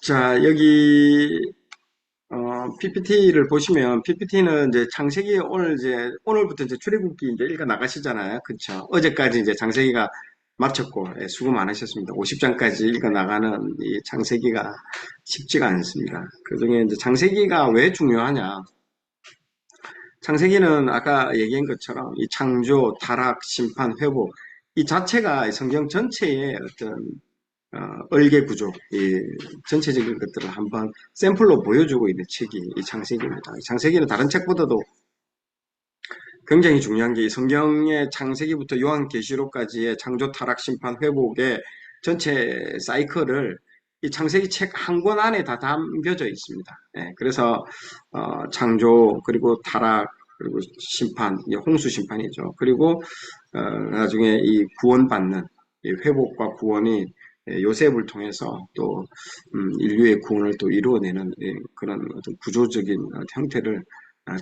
자, 여기 PPT를 보시면 PPT는 이제 창세기 오늘부터 이제 출애굽기 이제 읽어 나가시잖아요. 그렇죠? 어제까지 이제 창세기가 마쳤고 수고 많으셨습니다. 50장까지 읽어 나가는 이 창세기가 쉽지가 않습니다. 그중에 이제 창세기가 왜 중요하냐? 창세기는 아까 얘기한 것처럼 이 창조, 타락, 심판, 회복 이 자체가 성경 전체의 어떤 얼개 구조, 이 전체적인 것들을 한번 샘플로 보여주고 있는 책이 이 창세기입니다. 이 창세기는 다른 책보다도 굉장히 중요한 게 이 성경의 창세기부터 요한계시록까지의 창조, 타락, 심판, 회복의 전체 사이클을 이 창세기 책 한 권 안에 다 담겨져 있습니다. 예, 그래서 창조 그리고 타락 그리고 심판, 홍수 심판이죠. 그리고 나중에 이 구원받는 이 회복과 구원이 요셉을 통해서 또 인류의 구원을 또 이루어내는 그런 어떤 구조적인 형태를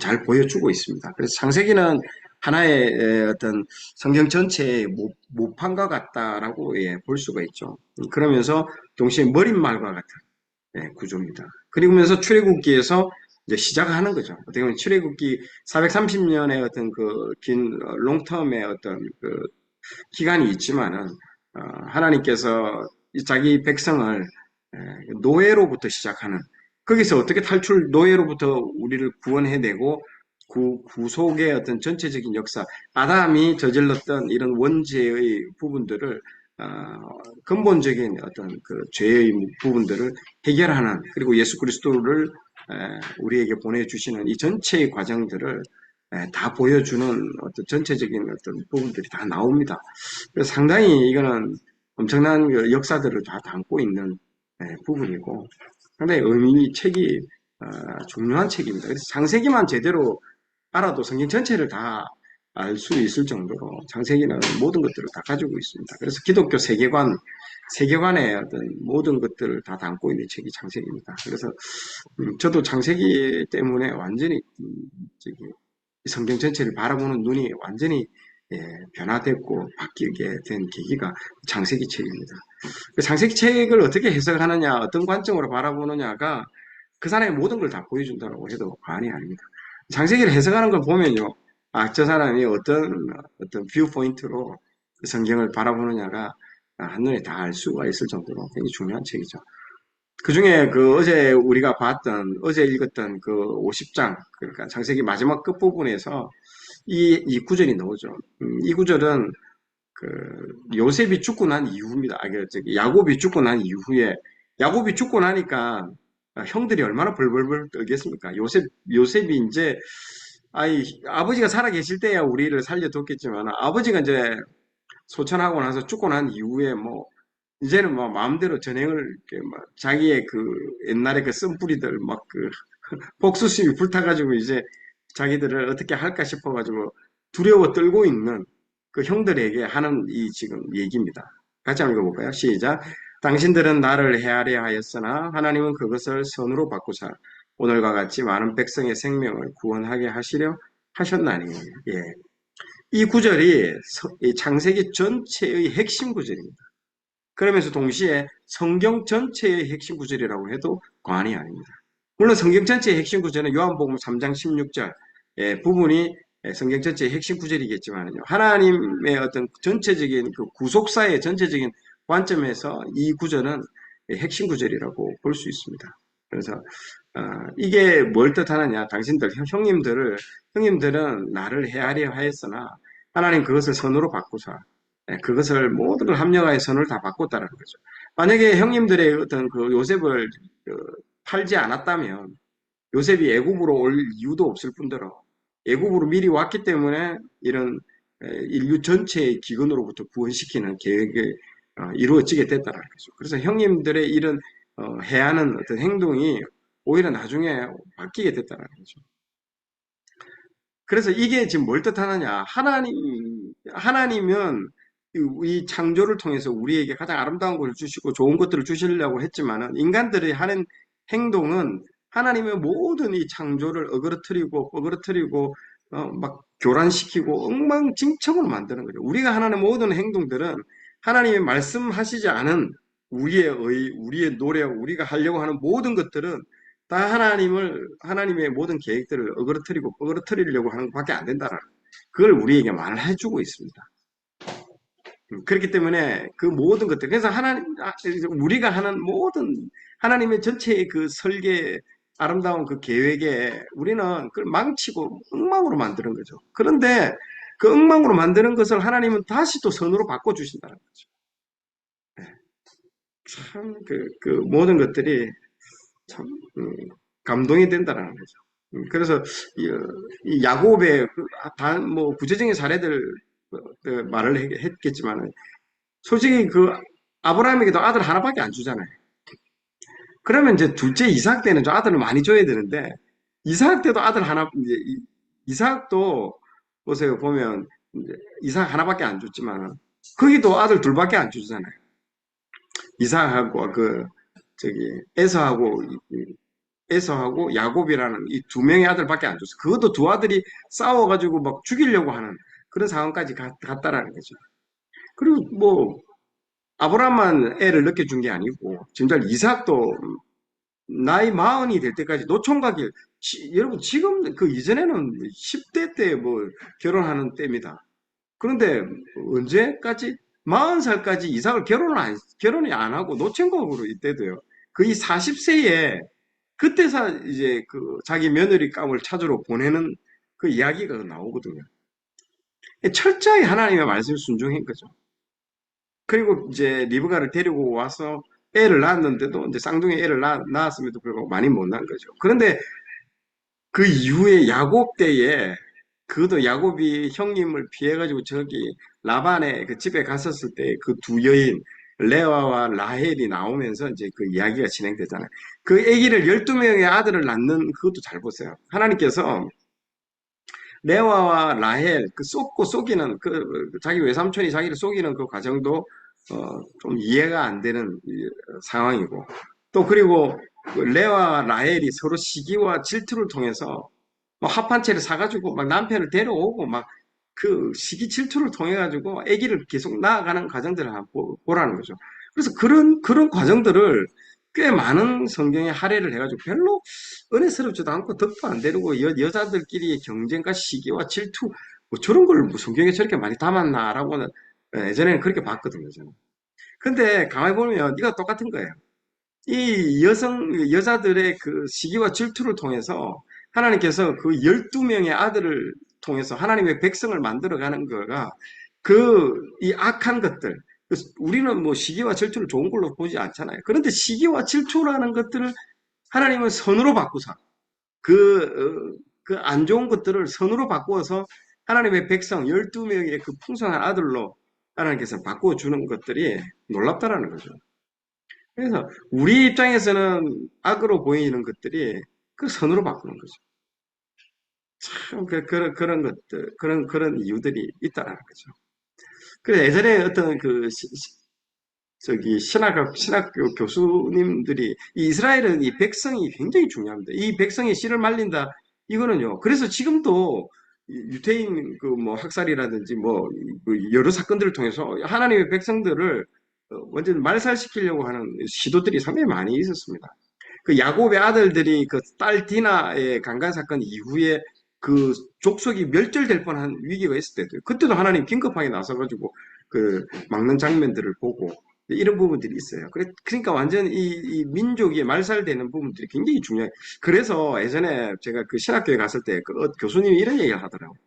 잘 보여주고 있습니다. 그래서 창세기는 하나의 어떤 성경 전체의 모판과 같다라고 볼 수가 있죠. 그러면서 동시에 머릿말과 같은 구조입니다. 그러면서 출애굽기에서 이제 시작하는 거죠. 어떻게 보면 출애굽기 430년의 어떤 그 긴 롱텀의 어떤 그 기간이 있지만은 하나님께서 자기 백성을 노예로부터 시작하는 거기서 어떻게 노예로부터 우리를 구원해내고 구속의 어떤 전체적인 역사, 아담이 저질렀던 이런 원죄의 부분들을 어, 근본적인 어떤 그 죄의 부분들을 해결하는 그리고 예수 그리스도를 우리에게 보내주시는 이 전체의 과정들을 다 보여주는 어떤 전체적인 어떤 부분들이 다 나옵니다. 그래서 상당히 이거는 엄청난 그 역사들을 다 담고 있는 부분이고 상당히 책이 중요한 책입니다. 그래서 창세기만 제대로 알아도 성경 전체를 다 알 수 있을 정도로 창세기는 모든 것들을 다 가지고 있습니다. 그래서 기독교 세계관의 어떤 모든 것들을 다 담고 있는 책이 창세기입니다. 그래서 저도 창세기 때문에 완전히 저기 성경 전체를 바라보는 눈이 완전히 변화됐고 바뀌게 된 계기가 창세기 책입니다. 그 창세기 책을 어떻게 해석하느냐, 어떤 관점으로 바라보느냐가 그 사람의 모든 걸 다 보여준다고 해도 과언이 아닙니다. 창세기를 해석하는 걸 보면요, 저 사람이 어떤 뷰 포인트로 성경을 바라보느냐가 한눈에 다 알 수가 있을 정도로 굉장히 중요한 책이죠. 그 중에 그 어제 읽었던 그 50장, 그러니까 창세기 마지막 끝부분에서 이 구절이 나오죠. 이 구절은 그 요셉이 죽고 난 이후입니다. 야곱이 죽고 난 이후에 야곱이 죽고 나니까 형들이 얼마나 벌벌벌 떨겠습니까? 요셉이 이제 아버지가 살아 계실 때야 우리를 살려뒀겠지만 아버지가 이제 소천하고 나서 죽고 난 이후에 뭐 이제는 뭐 마음대로 전행을 이렇게 막 자기의 그 옛날에 그 쓴뿌리들 막 그 복수심이 불타가지고 이제 자기들을 어떻게 할까 싶어가지고 두려워 떨고 있는 그 형들에게 하는 이 지금 얘기입니다. 같이 한번 읽어볼까요? 시작. 당신들은 나를 헤아려 하였으나 하나님은 그것을 선으로 바꾸사 오늘과 같이 많은 백성의 생명을 구원하게 하시려 하셨나니. 예. 이 구절이 이 창세기 전체의 핵심 구절입니다. 그러면서 동시에 성경 전체의 핵심 구절이라고 해도 과언이 아닙니다. 물론 성경 전체의 핵심 구절은 요한복음 3장 16절 부분이 성경 전체의 핵심 구절이겠지만요. 하나님의 어떤 전체적인 그 구속사의 전체적인 관점에서 이 구절은 핵심 구절이라고 볼 수 있습니다. 그래서 이게 뭘 뜻하느냐? 형님들은 나를 헤아려 하였으나 하나님 그것을 선으로 바꾸사 그것을 모든 걸 합력하여 선을 다 바꿨다는 거죠. 만약에 형님들의 어떤 그 요셉을 팔지 않았다면 요셉이 애굽으로 올 이유도 없을 뿐더러 애굽으로 미리 왔기 때문에 이런 인류 전체의 기근으로부터 구원시키는 계획이 이루어지게 됐다는 거죠. 그래서 형님들의 이런 해하는 어떤 행동이 오히려 나중에 바뀌게 됐다는 거죠. 그래서 이게 지금 뭘 뜻하느냐? 하나님은 이 창조를 통해서 우리에게 가장 아름다운 것을 주시고 좋은 것들을 주시려고 했지만은 인간들이 하는 행동은 하나님의 모든 이 창조를 어그러뜨리고 막 교란시키고 엉망진창으로 만드는 거죠. 우리가 하나님의 모든 행동들은 하나님이 말씀하시지 않은 우리의 우리의 노력, 우리가 하려고 하는 모든 것들은 다 하나님의 모든 계획들을 어그러뜨리려고 하는 것밖에 안 된다라는 그걸 우리에게 말해주고 있습니다. 그렇기 때문에 그 모든 것들, 그래서 우리가 하는 모든 하나님의 전체의 그 설계, 아름다운 그 계획에 우리는 그걸 망치고 엉망으로 만드는 거죠. 그런데 그 엉망으로 만드는 것을 하나님은 다시 또 선으로 바꿔주신다는 거죠. 참, 그 모든 것들이 참, 감동이 된다는 거죠. 그래서, 이 야곱의, 뭐, 구체적인 사례들, 말을 했겠지만, 솔직히 아브라함에게도 아들 하나밖에 안 주잖아요. 그러면 이제 둘째 이삭 때는 좀 아들을 많이 줘야 되는데, 이삭 때도 아들 하나, 이제, 이삭도, 보세요, 보면, 이제 이삭 하나밖에 안 줬지만, 거기도 아들 둘밖에 안 주잖아요. 이삭하고, 저기, 에서하고 야곱이라는 이 두 명의 아들밖에 안 줬어요. 그것도 두 아들이 싸워가지고 막 죽이려고 하는 그런 상황까지 갔다라는 거죠. 그리고 뭐, 아브라함만 애를 늦게 준 게 아니고, 진짜 이삭도 나이 마흔이 될 때까지 노총각이, 여러분, 지금 그 이전에는 10대 때 뭐 결혼하는 때입니다. 그런데 언제까지? 40살까지 이삭을 결혼이 안 하고 노총각으로 이때도요. 거의 40세에 그때서 이제 자기 며느리 감을 찾으러 보내는 그 이야기가 나오거든요. 철저히 하나님의 말씀에 순종한 거죠. 그리고 이제 리브가를 데리고 와서 애를 낳았는데도 이제 쌍둥이 애를 낳았음에도 불구하고 많이 못 낳은 거죠. 그런데 그 이후에 야곱 때에 그도 야곱이 형님을 피해가지고 저기 라반의 그 집에 갔었을 때 그 두 여인 레아와 라헬이 나오면서 이제 그 이야기가 진행되잖아요. 그 아기를 12명의 아들을 낳는 그것도 잘 보세요. 하나님께서 레아와 라헬 그 쏟고 속이는 자기 외삼촌이 자기를 속이는 그 과정도 좀 이해가 안 되는 상황이고 또 그리고 그 레아와 라헬이 서로 시기와 질투를 통해서 뭐 합판체를 사가지고 막 남편을 데려오고 막 그 시기 질투를 통해 가지고 아기를 계속 낳아가는 과정들을 한번 보라는 거죠. 그래서 그런 과정들을 꽤 많은 성경에 할애를 해가지고 별로 은혜스럽지도 않고 덕도 안 되고 여자들끼리의 경쟁과 시기와 질투 뭐 저런 걸 뭐 성경에 저렇게 많이 담았나라고는 예전에는 그렇게 봤거든요. 저는. 근데 가만히 보면 이거 똑같은 거예요. 이 여자들의 그 시기와 질투를 통해서 하나님께서 그 12명의 아들을 통해서 하나님의 백성을 만들어가는 거가 이 악한 것들, 우리는 뭐 시기와 질투를 좋은 걸로 보지 않잖아요. 그런데 시기와 질투라는 것들을 하나님은 선으로 바꾸사. 그 안 좋은 것들을 선으로 바꾸어서 하나님의 백성 12명의 그 풍성한 아들로 하나님께서 바꾸어주는 것들이 놀랍다라는 거죠. 그래서 우리 입장에서는 악으로 보이는 것들이 그 선으로 바꾸는 거죠. 참, 그런 것들, 그런 이유들이 있다는 거죠. 그래서 예전에 어떤 저기, 신학교 교수님들이, 이 이스라엘은 이 백성이 굉장히 중요합니다. 이 백성이 씨를 말린다. 이거는요. 그래서 지금도 유태인 뭐 학살이라든지 뭐 여러 사건들을 통해서 하나님의 백성들을 완전 말살시키려고 하는 시도들이 상당히 많이 있었습니다. 그 야곱의 아들들이 그 딸 디나의 강간 사건 이후에 그 족속이 멸절될 뻔한 위기가 있을 때도 그때도 하나님 긴급하게 나서가지고 그 막는 장면들을 보고 이런 부분들이 있어요. 그러니까 완전 이 민족이 말살되는 부분들이 굉장히 중요해요. 그래서 예전에 제가 그 신학교에 갔을 때 그 교수님이 이런 얘기를 하더라고요.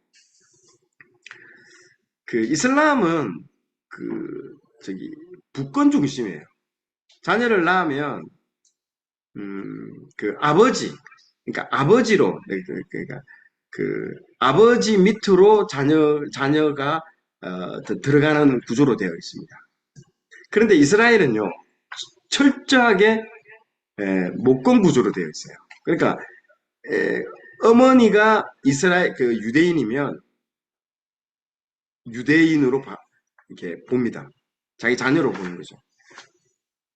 그 이슬람은 저기 부권 중심이에요. 자녀를 낳으면 그 아버지, 그러니까 아버지로, 그러니까 그 아버지 밑으로 자녀가 들어가는 구조로 되어 있습니다. 그런데 이스라엘은요, 철저하게 목권 구조로 되어 있어요. 그러니까 어머니가 이스라엘 그 유대인이면 유대인으로 이렇게 봅니다. 자기 자녀로 보는 거죠.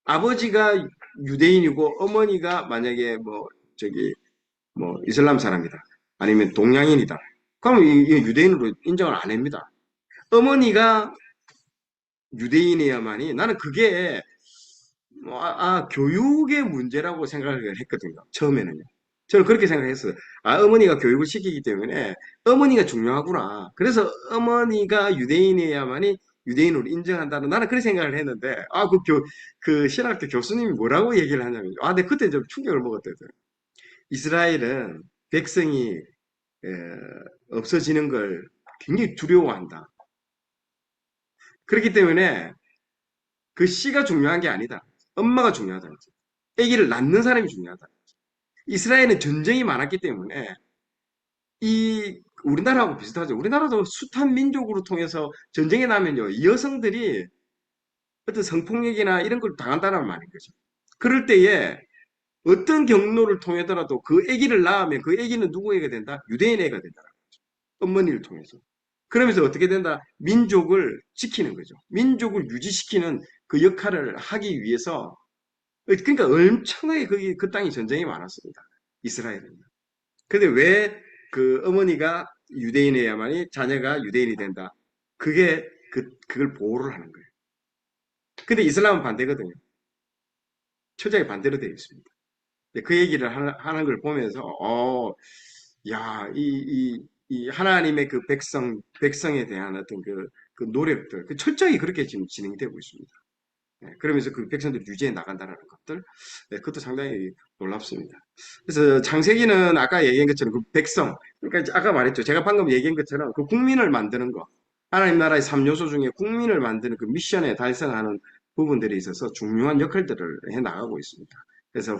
아버지가 유대인이고 어머니가 만약에 뭐 저기 뭐 이슬람 사람이다. 아니면 동양인이다. 그러면 이 유대인으로 인정을 안 합니다. 어머니가 유대인이야만이 나는 그게 교육의 문제라고 생각을 했거든요. 처음에는요. 저는 그렇게 생각했어요. 어머니가 교육을 시키기 때문에 어머니가 중요하구나. 그래서 어머니가 유대인이어야만이 유대인으로 인정한다는 나는 그렇게 생각을 했는데, 그 신학교 교수님이 뭐라고 얘기를 하냐면, 근데 그때 좀 충격을 먹었대요. 이스라엘은 백성이 에, 없어지는 걸 굉장히 두려워한다. 그렇기 때문에 그 씨가 중요한 게 아니다. 엄마가 중요하다. 아기를 낳는 사람이 중요하다. 이스라엘은 전쟁이 많았기 때문에 우리나라하고 비슷하죠. 우리나라도 숱한 민족으로 통해서 전쟁이 나면요. 이 여성들이 어떤 성폭력이나 이런 걸 당한다는 말인 거죠. 그럴 때에 어떤 경로를 통해서라도 그 아기를 낳으면 그 아기는 누구에게 된다? 유대인에게 된다. 어머니를 통해서. 그러면서 어떻게 된다? 민족을 지키는 거죠. 민족을 유지시키는 그 역할을 하기 위해서 그러니까 엄청나게 그 땅이 전쟁이 많았습니다. 이스라엘은. 근데 왜 그 어머니가 유대인이어야만이 자녀가 유대인이 된다. 그걸 보호를 하는 거예요. 근데 이슬람은 반대거든요. 철저하게 반대로 되어 있습니다. 그 얘기를 하는 걸 보면서, 야, 이 하나님의 그 백성에 대한 어떤 그 노력들, 철저히 그렇게 지금 진행되고 있습니다. 그러면서 그 백성들이 유지해 나간다는 것들, 그것도 상당히 놀랍습니다. 그래서 창세기는 아까 얘기한 것처럼 그 백성, 그러니까 아까 말했죠. 제가 방금 얘기한 것처럼 그 국민을 만드는 거, 하나님 나라의 3요소 중에 국민을 만드는 그 미션에 달성하는 부분들이 있어서 중요한 역할들을 해 나가고 있습니다. 그래서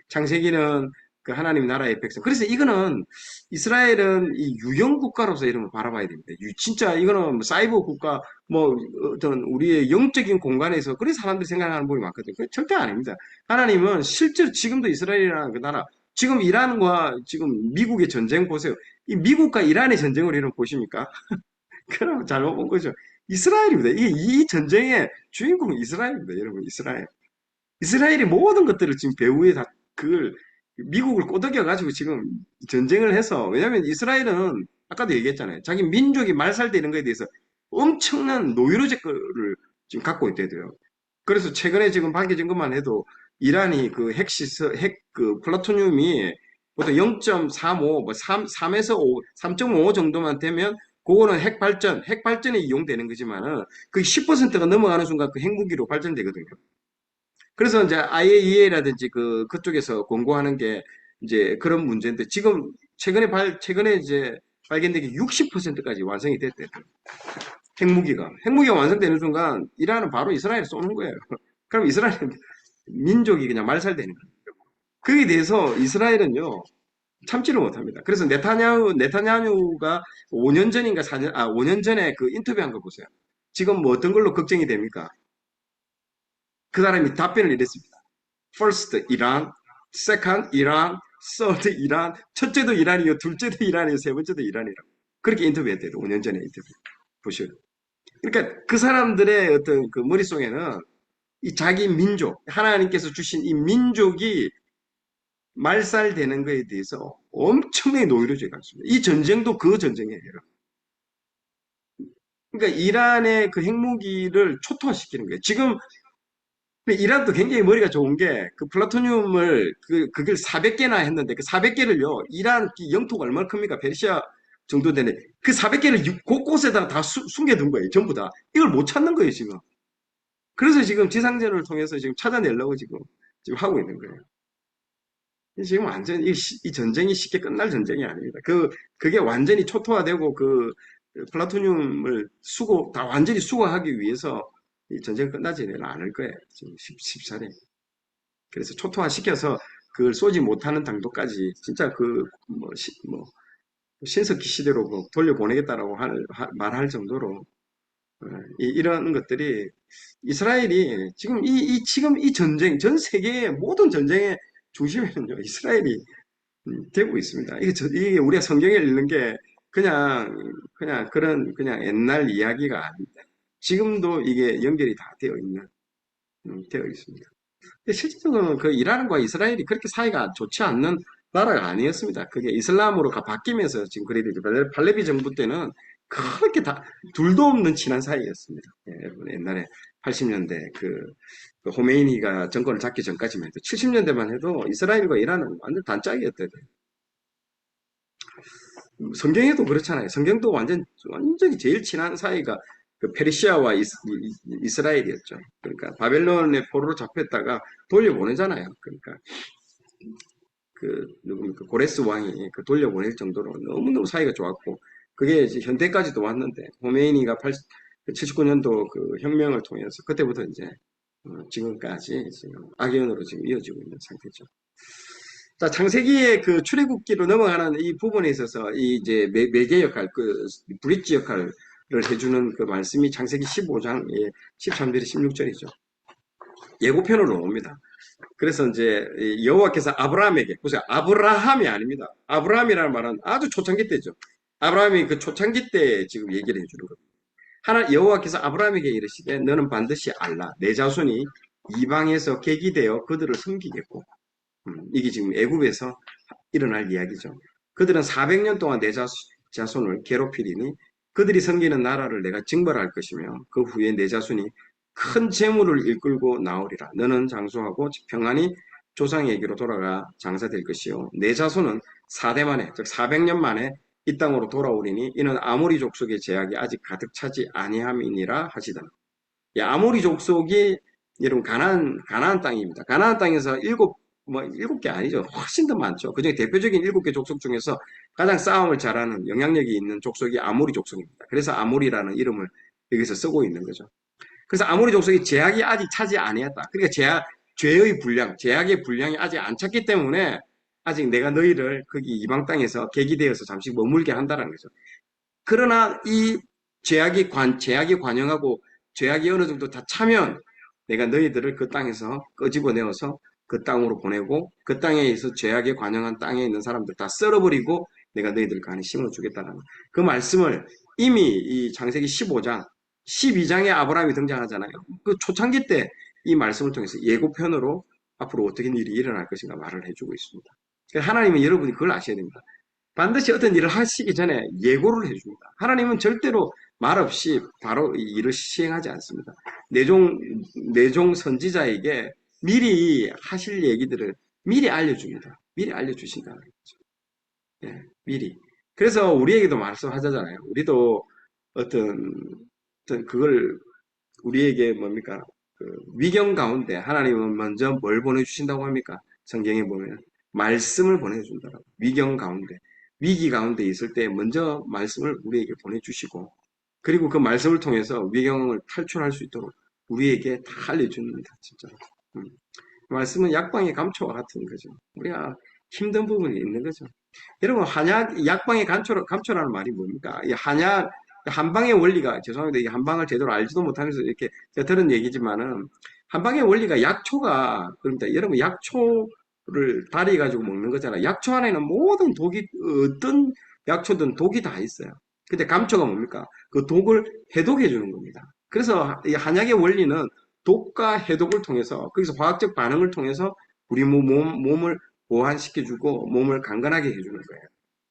창세기는 그 하나님 나라의 백성. 그래서 이거는 이스라엘은 이 유형 국가로서 이런 걸 바라봐야 됩니다. 진짜 이거는 뭐 사이버 국가, 뭐 어떤 우리의 영적인 공간에서 그런 사람들이 생각하는 부분이 많거든요. 그게 절대 아닙니다. 하나님은 실제로 지금도 이스라엘이라는 그 나라, 지금 이란과 지금 미국의 전쟁 보세요. 이 미국과 이란의 전쟁을 여러분 보십니까? 그럼 잘못 본 거죠. 이스라엘입니다. 이 전쟁의 주인공은 이스라엘입니다. 여러분, 이스라엘. 이스라엘이 모든 것들을 지금 배후에 다 그걸 미국을 꼬드겨 가지고 지금 전쟁을 해서 왜냐하면 이스라엘은 아까도 얘기했잖아요. 자기 민족이 말살되는 것에 대해서 엄청난 노이로제를 지금 갖고 있대요. 그래서 최근에 지금 밝혀진 것만 해도 이란이 그 핵 플라토늄이 보통 0.35, 뭐 3에서 5, 3.5 정도만 되면 그거는 핵발전에 이용되는 거지만은 그 10%가 넘어가는 순간 그 핵무기로 발전되거든요. 그래서 이제 IAEA라든지 그쪽에서 권고하는 게 이제 그런 문제인데 지금 최근에 이제 발견된 게 60%까지 완성이 됐대요. 핵무기가 완성되는 순간 이란은 바로 이스라엘에 쏘는 거예요. 그럼 이스라엘 민족이 그냥 말살되는 거예요. 거기에 대해서 이스라엘은요 참지를 못합니다. 그래서 네타냐후가 5년 전인가 5년 전에 그 인터뷰한 거 보세요. 지금 뭐 어떤 걸로 걱정이 됩니까? 그 사람이 답변을 이랬습니다. First 이란, second 이란, third 이란, 첫째도 이란이요, 둘째도 이란이요, 세 번째도 이란이라고. 그렇게 인터뷰했대요. 5년 전에 인터뷰. 보시요. 그러니까 그 사람들의 어떤 그 머릿속에는 이 자기 민족, 하나님께서 주신 이 민족이 말살되는 것에 대해서 엄청나게 노이로져 있습니다. 이 전쟁도 그 전쟁이에요. 그러니까 이란의 그 핵무기를 초토화시키는 거예요. 지금 이란도 굉장히 머리가 좋은 게 그 플라토늄을 그걸 400개나 했는데 그 400개를요 이란 영토가 얼마나 큽니까? 페르시아 정도 되네. 그 400개를 곳곳에다가 다 숨겨둔 거예요. 전부 다. 이걸 못 찾는 거예요, 지금. 그래서 지금 지상전을 통해서 지금 찾아내려고 지금 하고 있는 거예요. 지금 완전 이 전쟁이 쉽게 끝날 전쟁이 아닙니다. 그게 완전히 초토화되고 그 플라토늄을 다 완전히 수거하기 위해서 이 전쟁이 끝나지는 않을 거예요. 지금 쉽사리. 그래서 초토화 시켜서 그걸 쏘지 못하는 당도까지 진짜 뭐 신석기 시대로 돌려보내겠다라고 말할 정도로 이런 것들이 이스라엘이 지금 이 전쟁 전 세계의 모든 전쟁의 중심에는요 이스라엘이 되고 있습니다. 이게 우리가 성경에 읽는 게 그냥 옛날 이야기가 아닙니다. 지금도 이게 연결이 다 되어 있습니다. 근데 실질적으로는 그 이란과 이스라엘이 그렇게 사이가 좋지 않는 나라가 아니었습니다. 그게 이슬람으로 바뀌면서 지금 그래야 되죠. 팔레비 정부 때는 그렇게 둘도 없는 친한 사이였습니다. 예, 여러분 옛날에 80년대 그 호메이니가 정권을 잡기 전까지만 해도 70년대만 해도 이스라엘과 이란은 완전 단짝이었대요. 성경에도 그렇잖아요. 성경도 완전히 제일 친한 사이가 그 페르시아와 이스라엘이었죠. 그러니까 바벨론의 포로로 잡혔다가 돌려보내잖아요. 그러니까 누굽니까 고레스 왕이 그 돌려보낼 정도로 너무너무 사이가 좋았고 그게 이제 현대까지도 왔는데 호메이니가 79년도 그 혁명을 통해서 그때부터 이제 지금까지 지금 악연으로 지금 이어지고 있는 상태죠. 자, 창세기의 그 출애굽기로 넘어가는 이 부분에 있어서 이 이제 매개 역할, 그 브릿지 역할을 해주는 그 말씀이 창세기 15장의 13절에 16절이죠. 예고편으로 옵니다. 그래서 이제 여호와께서 아브라함에게 보세요. 아브라함이 아닙니다. 아브라함이라는 말은 아주 초창기 때죠. 아브라함이 그 초창기 때 지금 얘기를 해주는 겁니다. 여호와께서 아브라함에게 이르시되 너는 반드시 알라 내 자손이 이방에서 계기되어 그들을 섬기겠고 이게 지금 애굽에서 일어날 이야기죠. 그들은 400년 동안 내 자손을 괴롭히리니 그들이 섬기는 나라를 내가 징벌할 것이며 그 후에 내 자손이 큰 재물을 이끌고 나오리라. 너는 장수하고 평안히 조상에게로 돌아가 장사될 것이요. 내 자손은 4대 만에 즉 400년 만에 이 땅으로 돌아오리니 이는 아모리 족속의 제약이 아직 가득 차지 아니함이니라 하시더라. 아모리 족속이 여러분 가나안 땅입니다. 가나안 땅에서 일곱 개 아니죠. 훨씬 더 많죠. 그중에 대표적인 7개 족속 중에서 가장 싸움을 잘하는 영향력이 있는 족속이 아모리 족속입니다. 그래서 아모리라는 이름을 여기서 쓰고 있는 거죠. 그래서 아모리 족속이 제약이 아직 차지 아니었다. 그러니까 죄의 분량, 제약의 분량이 아직 안 찼기 때문에 아직 내가 너희를 거기 이방 땅에서 계기되어서 잠시 머물게 한다는 거죠. 그러나 이 제약이 관영하고 제약이 어느 정도 다 차면 내가 너희들을 그 땅에서 끄집어내어서 그 땅으로 보내고 그 땅에서 죄악에 관영한 땅에 있는 사람들 다 썰어버리고 내가 너희들 간에 심어주겠다는 그 말씀을 이미 이 창세기 15장, 12장에 아브라함이 등장하잖아요. 그 초창기 때 이 말씀을 통해서 예고편으로 앞으로 어떻게 일이 일어날 것인가 말을 해주고 있습니다. 하나님은 여러분이 그걸 아셔야 됩니다. 반드시 어떤 일을 하시기 전에 예고를 해줍니다. 하나님은 절대로 말 없이 바로 이 일을 시행하지 않습니다. 내종 선지자에게 미리 하실 얘기들을 미리 알려줍니다. 미리 알려주신다는 거죠. 예, 미리. 그래서 우리에게도 말씀하잖아요. 우리도 어떤 그걸 우리에게 뭡니까? 그 위경 가운데 하나님은 먼저 뭘 보내주신다고 합니까? 성경에 보면 말씀을 보내준다고. 위경 가운데. 위기 가운데 있을 때 먼저 말씀을 우리에게 보내주시고 그리고 그 말씀을 통해서 위경을 탈출할 수 있도록 우리에게 다 알려줍니다. 진짜. 말씀은 약방의 감초와 같은 거죠. 우리가 힘든 부분이 있는 거죠. 여러분, 약방의 감초라는 말이 뭡니까? 이 한방의 원리가, 죄송합니다. 이 한방을 제대로 알지도 못하면서 이렇게 제가 들은 얘기지만은, 한방의 원리가 약초가, 그럽니다. 여러분, 약초를 다려가지고 먹는 거잖아요. 약초 안에는 모든 어떤 약초든 독이 다 있어요. 근데 감초가 뭡니까? 그 독을 해독해 주는 겁니다. 그래서 이 한약의 원리는 독과 해독을 통해서 거기서 화학적 반응을 통해서 우리 몸을 보완시켜주고 몸을 강건하게 해주는 거예요.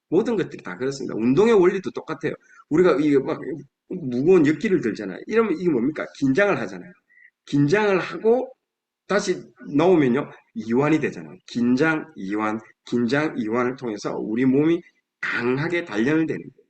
모든 것들이 다 그렇습니다. 운동의 원리도 똑같아요. 우리가 이게 막 무거운 역기를 들잖아요. 이러면 이게 뭡니까? 긴장을 하잖아요. 긴장을 하고 다시 넣으면요 이완이 되잖아요. 긴장 이완을 통해서 우리 몸이 강하게 단련되는 거예요.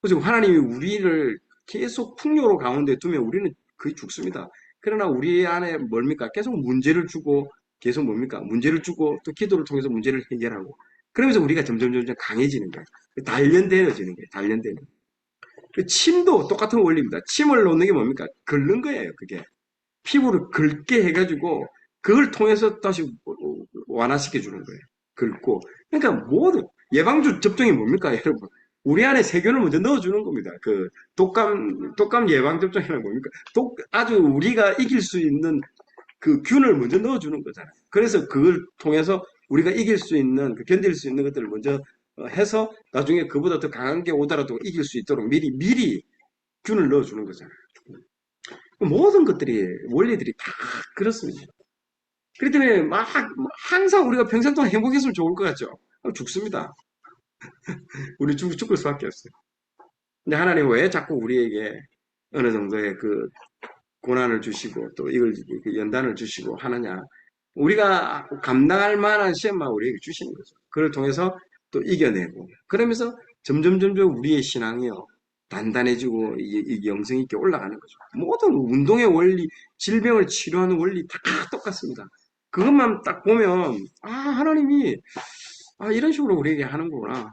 그래서 하나님이 우리를 계속 풍요로 가운데 두면 우리는 거의 죽습니다. 그러나 우리 안에 뭡니까? 계속 문제를 주고, 계속 뭡니까? 문제를 주고, 또 기도를 통해서 문제를 해결하고. 그러면서 우리가 점점 강해지는 거예요. 단련되어지는 거예요. 단련되는. 그 침도 똑같은 원리입니다. 침을 놓는 게 뭡니까? 긁는 거예요, 그게. 피부를 긁게 해가지고, 그걸 통해서 다시 완화시켜 주는 거예요. 긁고. 그러니까 모든, 예방주 접종이 뭡니까, 여러분? 우리 안에 세균을 먼저 넣어주는 겁니다. 그 독감 예방 접종이라는 뭡니까? 아주 우리가 이길 수 있는 그 균을 먼저 넣어주는 거잖아요. 그래서 그걸 통해서 우리가 이길 수 있는, 견딜 수 있는 것들을 먼저 해서 나중에 그보다 더 강한 게 오더라도 이길 수 있도록 미리 균을 넣어주는 거잖아요. 모든 것들이, 원리들이 다 그렇습니다. 그렇기 때문에 항상 우리가 평생 동안 행복했으면 좋을 것 같죠? 죽습니다. 우리 죽을 수밖에 없어요. 근데 하나님은 왜 자꾸 우리에게 어느 정도의 고난을 주시고 또 이걸 연단을 주시고 하느냐. 우리가 감당할 만한 시험만 우리에게 주시는 거죠. 그걸 통해서 또 이겨내고 그러면서 점점 우리의 신앙이요 단단해지고 이 영성 있게 올라가는 거죠. 모든 운동의 원리, 질병을 치료하는 원리 다 똑같습니다. 그것만 딱 보면 하나님이 이런 식으로 우리에게 하는구나.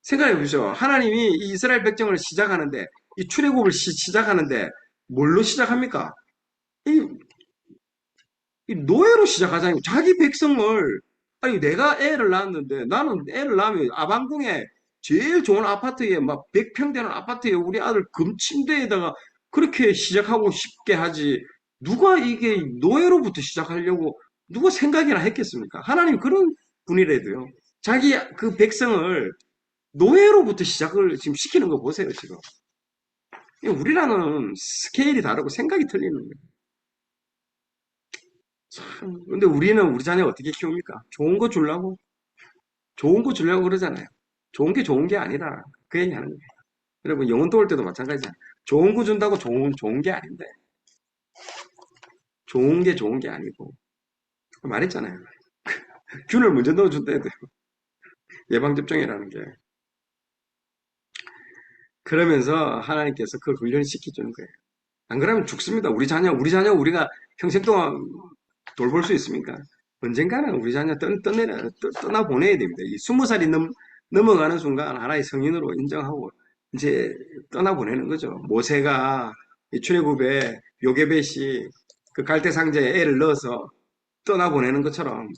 생각해 보죠. 하나님이 이 이스라엘 백성을 시작하는데 이 출애굽을 시작하는데 뭘로 시작합니까? 이, 이 노예로 시작하잖아요. 자기 백성을 아니 내가 애를 낳았는데 나는 애를 낳으면 아방궁에 제일 좋은 아파트에 막 100평 되는 아파트에 우리 아들 금침대에다가 그렇게 시작하고 싶게 하지 누가 이게 노예로부터 시작하려고 누가 생각이나 했겠습니까? 하나님 그런 분이라도요. 자기 그 백성을 노예로부터 시작을 지금 시키는 거 보세요, 지금. 우리랑은 스케일이 다르고 생각이 틀리는 거예요. 참, 근데 우리는 우리 자녀 어떻게 키웁니까? 좋은 거 주려고? 좋은 거 주려고 그러잖아요. 좋은 게 좋은 게 아니라 그 얘기 하는 거예요. 여러분, 영혼 도울 때도 마찬가지잖아요. 좋은 거 준다고 좋은 게 아닌데. 좋은 게 좋은 게 아니고. 말했잖아요. 균을 먼저 넣어준다야 돼요. 예방접종이라는 게. 그러면서 하나님께서 그걸 훈련시켜주는 거예요. 안 그러면 죽습니다. 우리 자녀 우리가 평생 동안 돌볼 수 있습니까? 언젠가는 우리 자녀 떠나보내야 됩니다. 이 20살이 넘어가는 순간 하나의 성인으로 인정하고 이제 떠나보내는 거죠. 모세가 이 출애굽에 요게벳이 그 갈대 상자에 애를 넣어서 떠나보내는 것처럼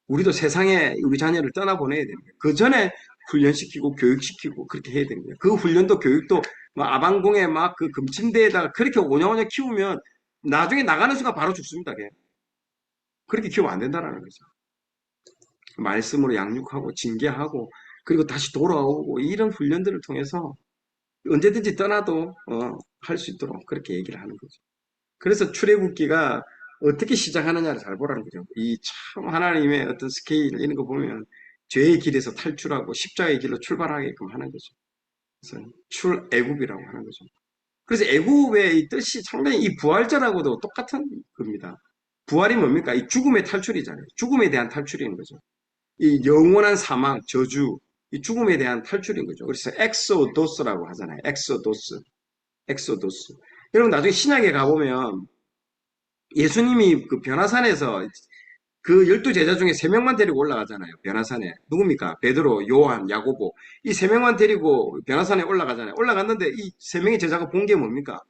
우리도 세상에 우리 자녀를 떠나보내야 됩니다. 그 전에 훈련시키고 교육시키고 그렇게 해야 됩니다. 그 훈련도 교육도 막 아방궁에 막 그 금침대에다가 그렇게 오냐오냐 키우면 나중에 나가는 순간 바로 죽습니다. 걔. 그렇게 키우면 안 된다는 거죠. 말씀으로 양육하고 징계하고 그리고 다시 돌아오고 이런 훈련들을 통해서 언제든지 떠나도 할 수 있도록 그렇게 얘기를 하는 거죠. 그래서 출애굽기가 어떻게 시작하느냐를 잘 보라는 거죠. 이 참 하나님의 어떤 스케일 이런 거 보면 죄의 길에서 탈출하고 십자가의 길로 출발하게끔 하는 거죠. 그래서 출애굽이라고 하는 거죠. 그래서 애굽의 이 뜻이 상당히 이 부활절하고도 똑같은 겁니다. 부활이 뭡니까? 이 죽음의 탈출이잖아요. 죽음에 대한 탈출인 거죠. 이 영원한 사망, 저주, 이 죽음에 대한 탈출인 거죠. 그래서 엑소도스라고 하잖아요. 엑소도스, 엑소도스. 여러분 나중에 신약에 가보면 예수님이 그 변화산에서 그 12제자 중에 3명만 데리고 올라가잖아요. 변화산에. 누굽니까? 베드로, 요한, 야고보. 이 3명만 데리고 변화산에 올라가잖아요. 올라갔는데 이 3명의 제자가 본 게 뭡니까?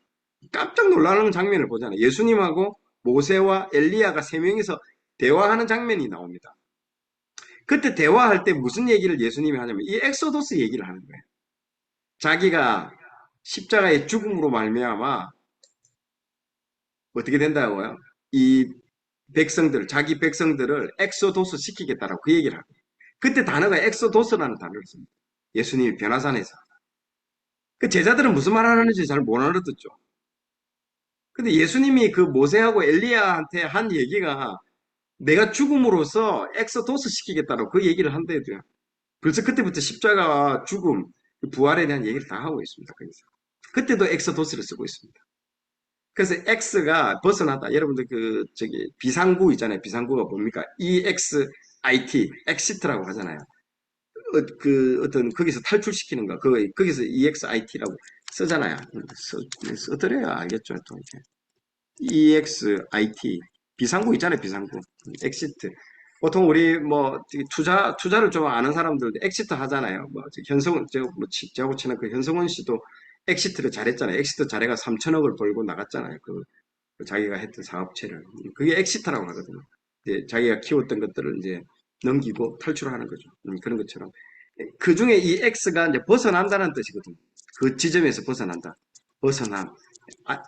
깜짝 놀라는 장면을 보잖아요. 예수님하고 모세와 엘리야가 3명이서 대화하는 장면이 나옵니다. 그때 대화할 때 무슨 얘기를 예수님이 하냐면 이 엑소도스 얘기를 하는 거예요. 자기가 십자가의 죽음으로 말미암아 어떻게 된다고요? 이 자기 백성들을 엑소도스 시키겠다라고 그 얘기를 하고 그때 단어가 엑소도스라는 단어를 씁니다. 예수님이 변화산에서. 그 제자들은 무슨 말 하는지 잘 못 알아듣죠. 근데 예수님이 그 모세하고 엘리야한테 한 얘기가 내가 죽음으로써 엑소도스 시키겠다라고 그 얘기를 한대도요. 벌써 그때부터 십자가와 죽음, 부활에 대한 얘기를 다 하고 있습니다. 거기서. 그때도 엑소도스를 쓰고 있습니다. 그래서 X가 벗어나다. 여러분들 비상구 있잖아요. 비상구가 뭡니까? EXIT, exit라고 하잖아요. 거기서 탈출시키는 거. 거기서 EXIT라고 쓰잖아요. 써드려야 알겠죠. 또 이렇게. EXIT. 비상구 있잖아요. 비상구. exit. 보통 우리 투자를 좀 아는 사람들도 엑시트 하잖아요. 저하고 친한 그 현성원 씨도 엑시트를 잘했잖아요. 엑시트 잘해가 3천억을 벌고 나갔잖아요. 그 자기가 했던 사업체를. 그게 엑시트라고 하거든요. 이제 자기가 키웠던 것들을 이제 넘기고 탈출하는 거죠. 그런 것처럼. 그 중에 이 X가 이제 벗어난다는 뜻이거든요. 그 지점에서 벗어난다. 벗어남.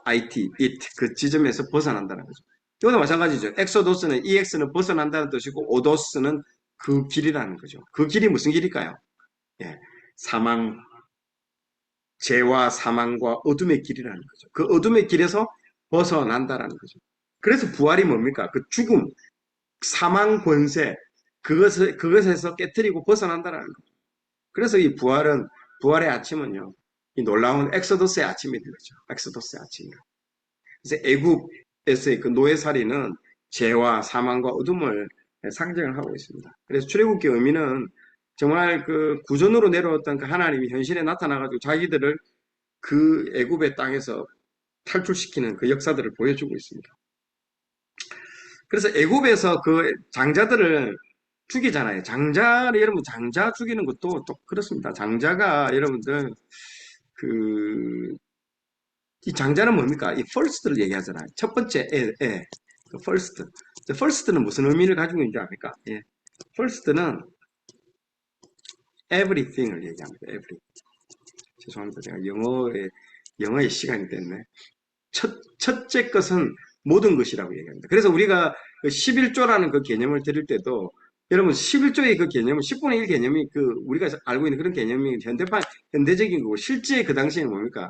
IT, it. 그 지점에서 벗어난다는 거죠. 이거도 마찬가지죠. 엑소도스는 EX는 벗어난다는 뜻이고 오도스는 그 길이라는 거죠. 그 길이 무슨 길일까요? 예, 사망, 죄와 사망과 어둠의 길이라는 거죠. 그 어둠의 길에서 벗어난다라는 거죠. 그래서 부활이 뭡니까? 그 죽음, 사망 권세, 그것에서 깨뜨리고 벗어난다라는 거죠. 그래서 이 부활의 아침은요, 이 놀라운 엑소도스의 아침이 되죠. 엑소도스의 아침이요. 그래서 애굽에서의 그 노예살이는 죄와 사망과 어둠을 상징을 하고 있습니다. 그래서 출애굽기 의미는 정말 그 구전으로 내려왔던 그 하나님이 현실에 나타나가지고 자기들을 그 애굽의 땅에서 탈출시키는 그 역사들을 보여주고 있습니다. 그래서 애굽에서 그 장자들을 죽이잖아요. 장자를 여러분 장자 죽이는 것도 또 그렇습니다. 장자가 여러분들 그 이 장자는 뭡니까? 이 first를 얘기하잖아요. 첫 번째 그 first. first는 무슨 의미를 가지고 있는지 압니까? 예. first는 everything을 얘기합니다. every. 죄송합니다. 제가 영어의 시간이 됐네. 첫째 것은 모든 것이라고 얘기합니다. 그래서 우리가 그 11조라는 그 개념을 드릴 때도 여러분 11조의 그 개념은 10분의 1 개념이 그 우리가 알고 있는 그런 개념이 현대적인 거고 실제 그 당시에는 뭡니까?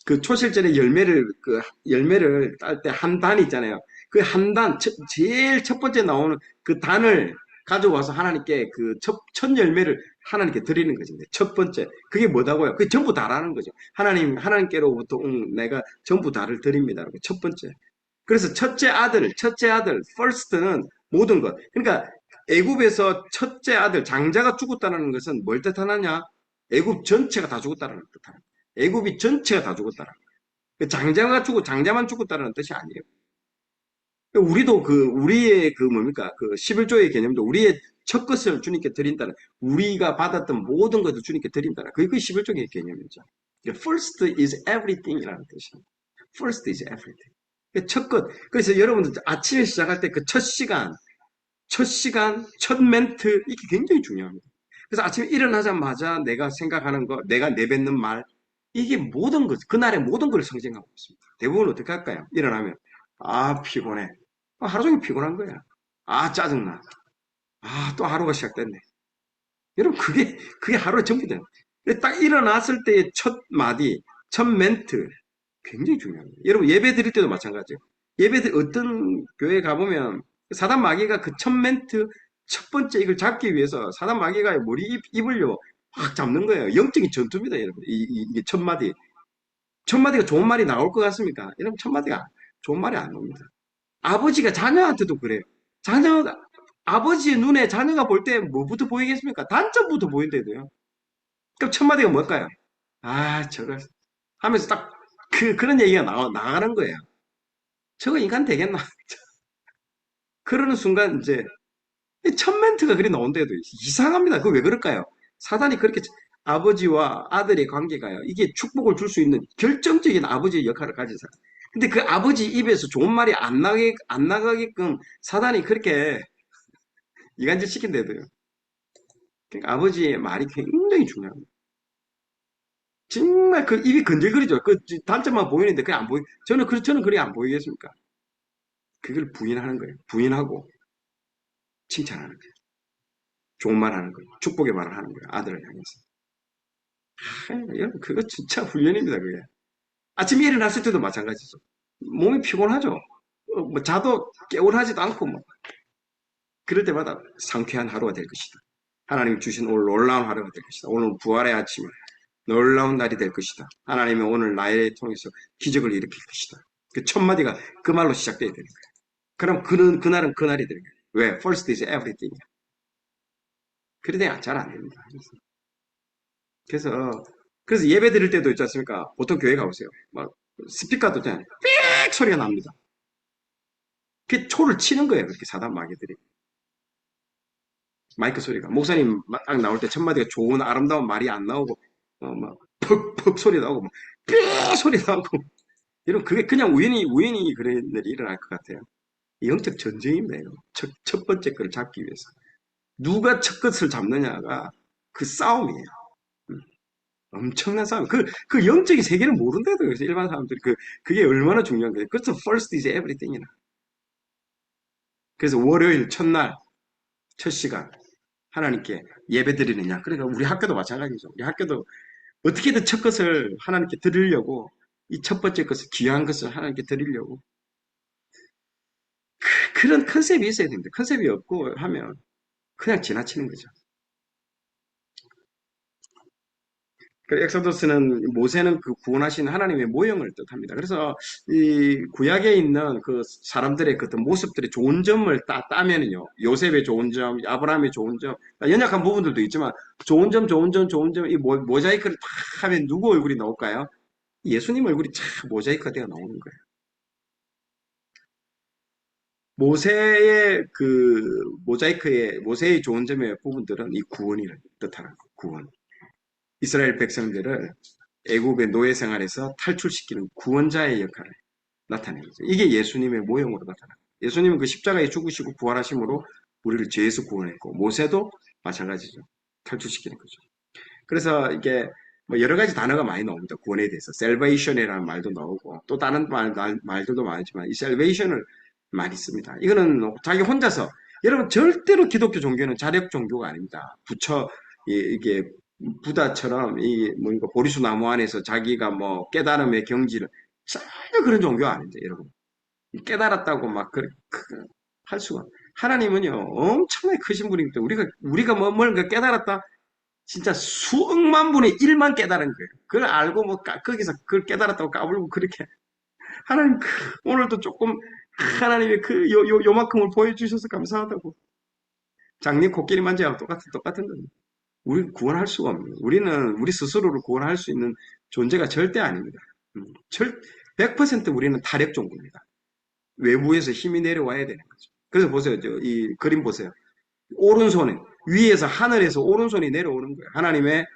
그 초실절의 열매를 딸 때 한 단이 있잖아요. 그 한 단, 제일 첫 번째 나오는 그 단을 가져와서 하나님께 그 첫 열매를 하나님께 드리는 거죠. 첫 번째. 그게 뭐다고요? 그게 전부 다라는 거죠. 하나님께로부터 내가 전부 다를 드립니다. 첫 번째. 그래서 첫째 아들, first는 모든 것. 그러니까 애굽에서 첫째 아들, 장자가 죽었다는 것은 뭘 뜻하느냐? 애굽 전체가 다 죽었다는 뜻하는 거예요. 애굽이 전체가 다 죽었다는 거예요. 그 장자만 죽었다는 뜻이 아니에요. 우리도 우리의 뭡니까? 그 11조의 개념도 우리의 첫 것을 주님께 드린다는, 우리가 받았던 모든 것을 주님께 드린다는, 그게 그 11조의 개념이죠. First is everything이라는 뜻이에요. First is everything. 첫 것. 그래서 여러분들 아침에 시작할 때 그 첫 시간, 첫 멘트, 이게 굉장히 중요합니다. 그래서 아침에 일어나자마자 내가 생각하는 거, 내가 내뱉는 말, 이게 모든 것, 그날의 모든 걸 상징하고 있습니다. 대부분 어떻게 할까요? 일어나면, 아, 피곤해. 하루 종일 피곤한 거야. 아, 짜증나. 아, 또 하루가 시작됐네. 여러분, 그게 하루의 전부돼요. 딱 일어났을 때의 첫 마디, 첫 멘트, 굉장히 중요합니다. 여러분, 예배 드릴 때도 마찬가지예요. 어떤 교회 가보면, 사단 마귀가 그 첫 멘트, 첫 번째 이걸 잡기 위해서 사단 마귀가 머리 입을요, 확 잡는 거예요. 영적인 전투입니다, 여러분. 이게 첫 마디. 첫 마디가 좋은 말이 나올 것 같습니까? 여러분, 첫 마디가 좋은 말이 안 나옵니다. 아버지가 자녀한테도 그래요. 아버지의 눈에 자녀가 볼 때 뭐부터 보이겠습니까? 단점부터 보인대도요. 그럼 첫 마디가 뭘까요? 아, 저거 하면서 딱 그런 얘기가 나가는 거예요. 저거 인간 되겠나? 그러는 순간 이제 첫 멘트가 그리 나온데도 이상합니다. 그거 왜 그럴까요? 사단이 그렇게 아버지와 아들의 관계가요. 이게 축복을 줄 수 있는 결정적인 아버지의 역할을 가진 사람. 근데 그 아버지 입에서 좋은 말이 안 나가게끔 사단이 그렇게 이간질 시킨대도요. 그러니까 아버지의 말이 굉장히 중요합니다. 정말 그 입이 건질거리죠. 그 단점만 보이는데 그게 안 저는 그게 안 보이겠습니까? 그걸 부인하는 거예요. 부인하고 칭찬하는 거예요. 좋은 말 하는 거예요. 축복의 말을 하는 거예요. 아들을 향해서. 여러분, 그거 진짜 훈련입니다, 그게. 아침에 일어났을 때도 마찬가지죠. 몸이 피곤하죠. 뭐 자도 깨울하지도 않고 뭐. 그럴 때마다 상쾌한 하루가 될 것이다. 하나님 주신 오늘 놀라운 하루가 될 것이다. 오늘 부활의 아침에 놀라운 날이 될 것이다. 하나님이 오늘 나를 통해서 기적을 일으킬 것이다. 그 첫 마디가 그 말로 시작돼야 되는 거예요. 그럼 그날은 그날이 되는 거예요. 왜? First is everything. 그러다 잘 안 됩니다. 그래서 예배 드릴 때도 있지 않습니까? 보통 교회 가보세요. 막 스피커도 있잖아요. 삑 소리가 납니다. 그 초를 치는 거예요. 그렇게 사단 마귀들이. 마이크 소리가. 목사님 딱 나올 때 첫 마디가 좋은 아름다운 말이 안 나오고 막 퍽퍽 소리 나오고 삑 소리 나오고 이런 그게 그냥 우연히 그런 일이 일어날 것 같아요. 영적 전쟁입니다. 이거. 첫 번째 거를 잡기 위해서. 누가 첫 것을 잡느냐가 그 싸움이에요. 엄청난 싸움. 그 영적인 세계를 모른다도 그래서 일반 사람들이 그게 얼마나 중요한 거예요. 그래서 first is everything이나. 그래서 월요일 첫날, 첫 시간, 하나님께 예배 드리느냐. 그러니까 우리 학교도 마찬가지죠. 우리 학교도 어떻게든 첫 것을 하나님께 드리려고, 이 첫 번째 것을, 귀한 것을 하나님께 드리려고. 그런 컨셉이 있어야 됩니다. 컨셉이 없고 하면 그냥 지나치는 거죠. 그 엑소더스는 모세는 그 구원하신 하나님의 모형을 뜻합니다. 그래서 이 구약에 있는 그 사람들의 그 어떤 모습들의 좋은 점을 따면은요, 요셉의 좋은 점, 아브라함의 좋은 점, 연약한 부분들도 있지만 좋은 점, 좋은 점, 좋은 점, 이 모자이크를 다 하면 누구 얼굴이 나올까요? 예수님 얼굴이 참 모자이크가 되어 나오는 거예요. 모세의 그 모세의 좋은 점의 부분들은 이 구원이를 뜻하는 거예요. 구원. 이스라엘 백성들을 애굽의 노예 생활에서 탈출시키는 구원자의 역할을 나타내는 거죠. 이게 예수님의 모형으로 나타납니다. 예수님은 그 십자가에 죽으시고 부활하심으로 우리를 죄에서 구원했고 모세도 마찬가지죠. 탈출시키는 거죠. 그래서 이게 뭐 여러 가지 단어가 많이 나옵니다. 구원에 대해서. salvation이라는 말도 나오고 또 다른 말들도 많지만 이 salvation을 많이 씁니다. 이거는 자기 혼자서 여러분 절대로 기독교 종교는 자력 종교가 아닙니다. 이게 부다처럼 이 뭔가 보리수 나무 안에서 자기가 뭐 깨달음의 경지를 전혀 그런 종교가 아닙니다, 여러분. 깨달았다고 막 할 수가. 하나님은요 엄청나게 크신 분이기 때문에 우리가 뭘 깨달았다 진짜 수억만 분의 1만 깨달은 거예요. 그걸 알고 뭐 거기서 그걸 깨달았다고 까불고 그렇게 하나님 오늘도 조금 하나님의 요만큼을 보여주셔서 감사하다고. 장님 코끼리 만지하고 똑같은 겁니다. 우리 구원할 수가 없는 우리는 우리 스스로를 구원할 수 있는 존재가 절대 아닙니다. 100% 우리는 타력 종구입니다. 외부에서 힘이 내려와야 되는 거죠. 그래서 보세요. 이 그림 보세요. 오른손에 위에서 하늘에서 오른손이 내려오는 거예요. 하나님의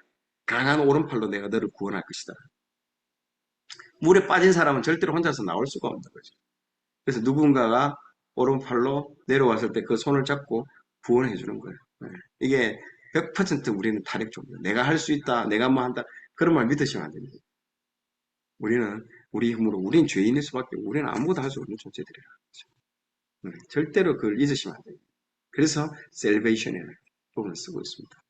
강한 오른팔로 내가 너를 구원할 것이다. 물에 빠진 사람은 절대로 혼자서 나올 수가 없는 거죠. 그래서 누군가가 오른팔로 내려왔을 때 그 손을 잡고 구원해 주는 거예요. 네. 이게 100% 우리는 타력종이에요. 내가 할 수 있다, 내가 뭐 한다, 그런 말 믿으시면 안 됩니다. 우리는 우리 힘으로, 우린 죄인일 수밖에, 우리는 아무것도 할 수 없는 존재들이라. 절대로 그걸 잊으시면 안 돼요. 그래서 셀베이션이라는 부분을 쓰고 있습니다.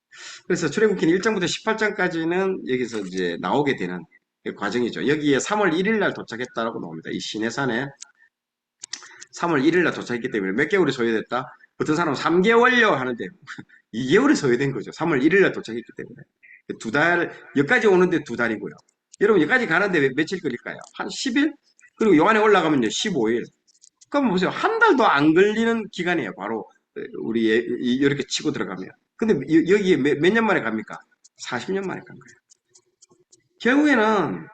그래서 출애굽기 1장부터 18장까지는 여기서 이제 나오게 되는 과정이죠. 여기에 3월 1일 날 도착했다라고 나옵니다. 이 시내산에 3월 1일 날 도착했기 때문에 몇 개월이 소요됐다? 어떤 사람은 3개월여 하는데 2개월이 소요된 거죠. 3월 1일 날 도착했기 때문에. 여기까지 오는데 2달이고요. 여러분, 여기까지 가는데 며칠 걸릴까요? 한 10일? 그리고 요 안에 올라가면요, 15일. 그럼 보세요. 한 달도 안 걸리는 기간이에요. 바로, 우리, 이렇게 치고 들어가면. 근데 여기에 몇 년 만에 갑니까? 40년 만에 간 거예요. 결국에는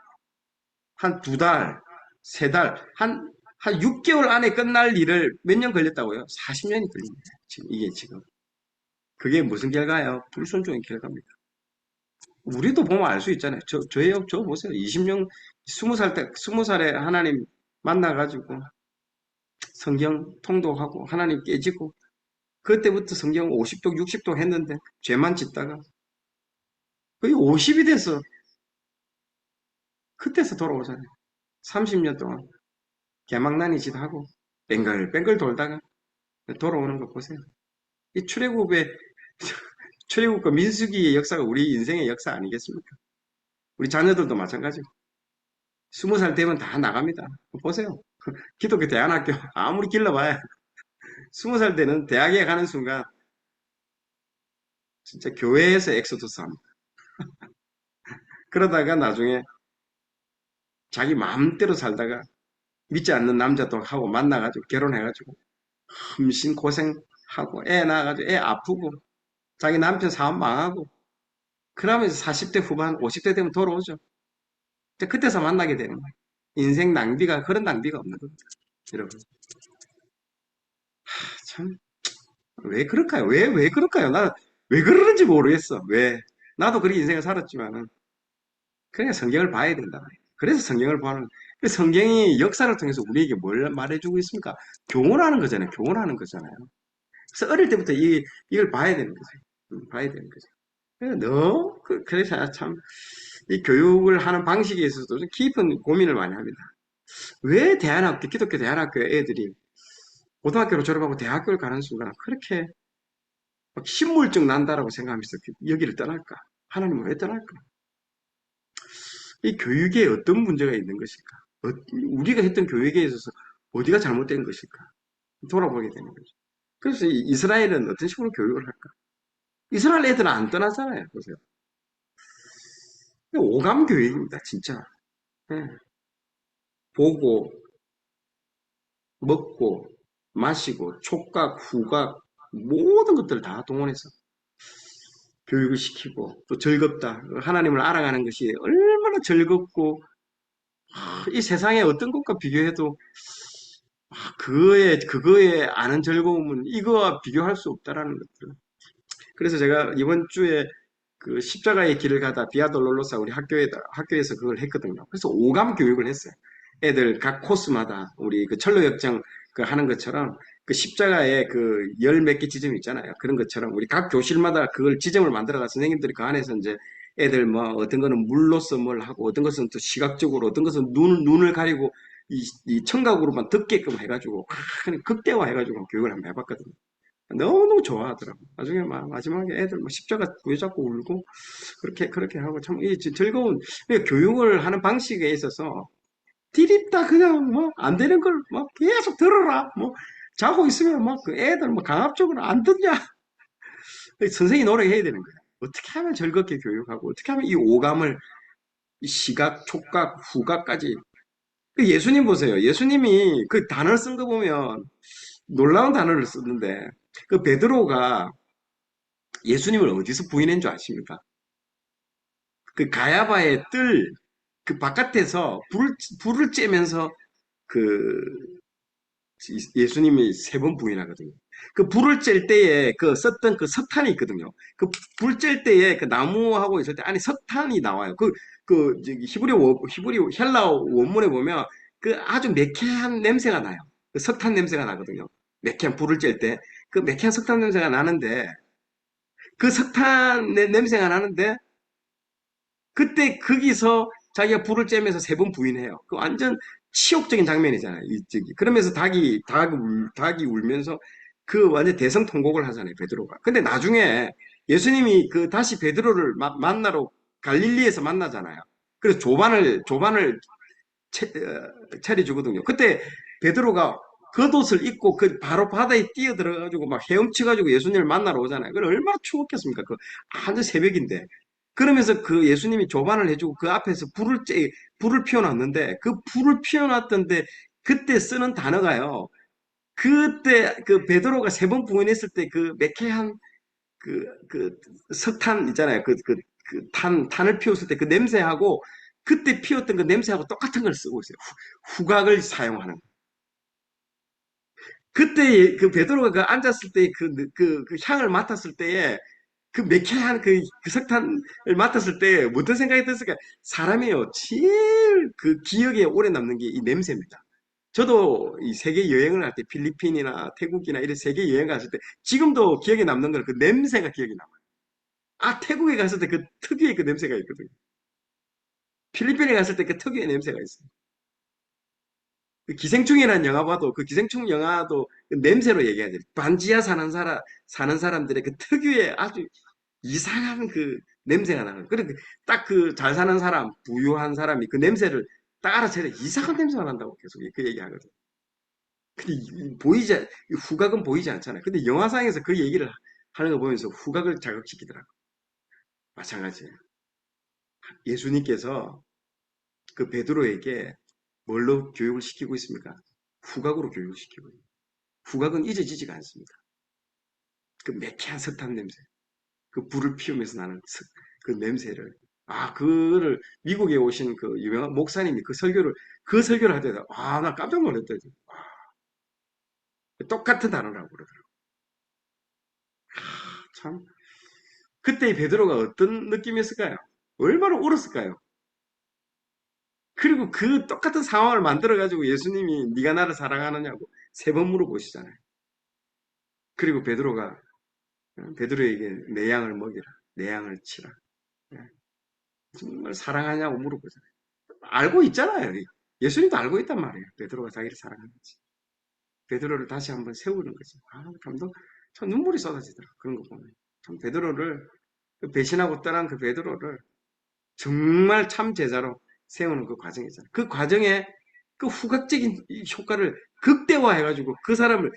한 2달, 3달, 한 6개월 안에 끝날 일을 몇 년 걸렸다고요? 40년이 걸립니다. 지금. 그게 무슨 결과예요? 불순종의 결과입니다. 우리도 보면 알 수 있잖아요. 저 보세요. 20년, 20살에 하나님 만나가지고 성경 통독하고 하나님 깨지고 그때부터 성경 50독, 60독 했는데 죄만 짓다가 거의 50이 돼서 그때서 돌아오잖아요. 30년 동안 개망난이 짓하고 뱅글뱅글 돌다가 돌아오는 거 보세요. 이 출애굽과 민수기의 역사가 우리 인생의 역사 아니겠습니까? 우리 자녀들도 마찬가지고 20살 되면 다 나갑니다. 보세요. 기독교 대안학교 아무리 길러봐야 20살 때는 대학에 가는 순간 진짜 교회에서 엑소더스 합니다. 그러다가 나중에 자기 마음대로 살다가 믿지 않는 남자도 하고 만나가지고 결혼해가지고 흠신 고생하고 애 낳아가지고 애 아프고 자기 남편 사업 망하고 그러면서 40대 후반 50대 되면 돌아오죠. 그때서 만나게 되는 거예요. 인생 낭비가 그런 낭비가 없는 겁니다. 여러분 참 왜 그럴까요? 왜 그럴까요? 나 왜 그러는지 모르겠어. 왜 나도 그렇게 인생을 살았지만은 그냥 성경을 봐야 된다. 그래서 성경을 보는 성경이 역사를 통해서 우리에게 뭘 말해주고 있습니까? 교훈하는 거잖아요. 교훈하는 거잖아요. 그래서 어릴 때부터 이걸 봐야 되는 거죠. 봐야 되는 거죠. 그래서 참, 이 교육을 하는 방식에 있어서도 좀 깊은 고민을 많이 합니다. 왜 기독교 대안학교 애들이 고등학교를 졸업하고 대학교를 가는 순간 그렇게 막 신물증 난다라고 생각하면서 여기를 떠날까? 하나님은 왜 떠날까? 이 교육에 어떤 문제가 있는 것일까? 우리가 했던 교육에 있어서 어디가 잘못된 것일까? 돌아보게 되는 거죠. 그래서 이스라엘은 어떤 식으로 교육을 할까? 이스라엘 애들은 안 떠나잖아요. 보세요. 오감 교육입니다, 진짜. 예. 보고, 먹고, 마시고, 촉각, 후각, 모든 것들을 다 동원해서 교육을 시키고, 또 즐겁다. 하나님을 알아가는 것이 얼마나 즐겁고, 이 세상의 어떤 것과 비교해도 그거에 아는 즐거움은 이거와 비교할 수 없다라는 것들. 그래서 제가 이번 주에 그 십자가의 길을 가다 비아돌로로사 우리 학교에서 그걸 했거든요. 그래서 오감 교육을 했어요. 애들 각 코스마다 우리 그 철로역정 그 하는 것처럼 그 십자가에 그 열 몇 개 지점 있잖아요. 그런 것처럼 우리 각 교실마다 그걸 지점을 만들어가 선생님들이 그 안에서 이제 애들 뭐 어떤 거는 물로서 뭘 하고 어떤 것은 또 시각적으로 어떤 것은 눈을 가리고 이 청각으로만 듣게끔 해가지고 그냥 극대화해가지고 교육을 한번 해봤거든요. 너무너무 좋아하더라고. 나중에 마지막에 애들 뭐 십자가 부여잡고 울고 그렇게 하고 참 이 즐거운 교육을 하는 방식에 있어서 디립다 그냥 뭐 안 되는 걸 막 계속 들어라 뭐 자고 있으면 막 그 애들 뭐 강압적으로 안 듣냐 선생이 노력해야 되는 거야. 어떻게 하면 즐겁게 교육하고 어떻게 하면 이 오감을 이 시각, 촉각, 후각까지 그 예수님 보세요. 예수님이 그 단어를 쓴 거 보면 놀라운 단어를 썼는데 그 베드로가 예수님을 어디서 부인한 줄 아십니까? 그 가야바의 뜰, 그 바깥에서 불을 쬐면서 그 예수님이 세 번 부인하거든요. 그 불을 쬐 때에 그 썼던 그 석탄이 있거든요. 그 불 쬐 때에 그 나무하고 있을 때 안에 석탄이 나와요. 저기 히브리 헬라어 원문에 보면 그 아주 매캐한 냄새가 나요. 그 석탄 냄새가 나거든요. 매캐한 불을 쬐 때. 그 매캐한 석탄 냄새가 나는데 그 석탄 냄새가 나는데 그때 거기서 자기가 불을 쬐면서 세 번 부인해요. 그 완전 치욕적인 장면이잖아요. 저기. 그러면서 닭이 울면서 그 완전 대성통곡을 하잖아요. 베드로가. 근데 나중에 예수님이 그 다시 베드로를 만나러 갈릴리에서 만나잖아요. 그래서 조반을 차려주거든요. 그때 베드로가 겉옷을 입고 그 바로 바다에 뛰어들어가지고 막 헤엄쳐가지고 예수님을 만나러 오잖아요. 그걸 얼마나 추웠겠습니까? 그 완전 새벽인데. 그러면서 그 예수님이 조반을 해주고 그 앞에서 불을 피워놨는데 그 불을 피워놨던데 그때 쓰는 단어가요. 그때 그 베드로가 세 번 부인했을 때 그 매캐한 그 석탄 있잖아요. 탄을 피웠을 때 그 냄새하고 그때 피웠던 그 냄새하고 똑같은 걸 쓰고 있어요. 후각을 사용하는. 그때 그 베드로가 그 앉았을 때 그 향을 맡았을 때에 그 매캐한 그 석탄을 맡았을 때 어떤 생각이 들었을까? 사람이요, 제일 그 기억에 오래 남는 게 이 냄새입니다. 저도 이 세계 여행을 할 때 필리핀이나 태국이나 이런 세계 여행 갔을 때 지금도 기억에 남는 건 그 냄새가 기억이 남아요. 아, 태국에 갔을 때 그 특유의 그 냄새가 있거든요. 필리핀에 갔을 때 그 특유의 냄새가 있어요. 그 기생충이라는 영화 봐도 그 기생충 영화도 그 냄새로 얘기해야 돼요. 반지하 사는 사람들의 그 특유의 아주 이상한 그 냄새가 나는. 그래, 딱 그 잘 사는 사람, 부유한 사람이 그 냄새를 딱 알아채야 돼. 이상한 냄새가 난다고 계속 그 얘기하거든. 근데 이 후각은 보이지 않잖아요. 근데 영화상에서 그 얘기를 하는 거 보면서 후각을 자극시키더라고. 마찬가지예요. 예수님께서 그 베드로에게 뭘로 교육을 시키고 있습니까? 후각으로 교육을 시키고 있습니다. 후각은 잊어지지가 않습니다. 그 매캐한 석탄 냄새, 그 불을 피우면서 나는 그 냄새를 그거를 미국에 오신 그 유명한 목사님이 그 설교를 하더라고요. 나 깜짝 놀랐다. 똑같은 단어라고 그러더라고요. 참 그때 베드로가 어떤 느낌이었을까요? 얼마나 울었을까요? 그리고 그 똑같은 상황을 만들어 가지고 예수님이 네가 나를 사랑하느냐고 세 번 물어보시잖아요. 그리고 베드로에게 내 양을 먹이라, 내 양을 치라. 예, 정말 사랑하냐고 물어보잖아요. 알고 있잖아요. 예수님도 알고 있단 말이에요. 베드로가 자기를 사랑하는지. 베드로를 다시 한번 세우는 거지. 참 눈물이 쏟아지더라. 그런 거 보면. 참 베드로를 그 배신하고 떠난 그 베드로를 정말 참 제자로 세우는 그 과정이잖아요. 그 과정에 그 후각적인 효과를 극대화해가지고 그 사람을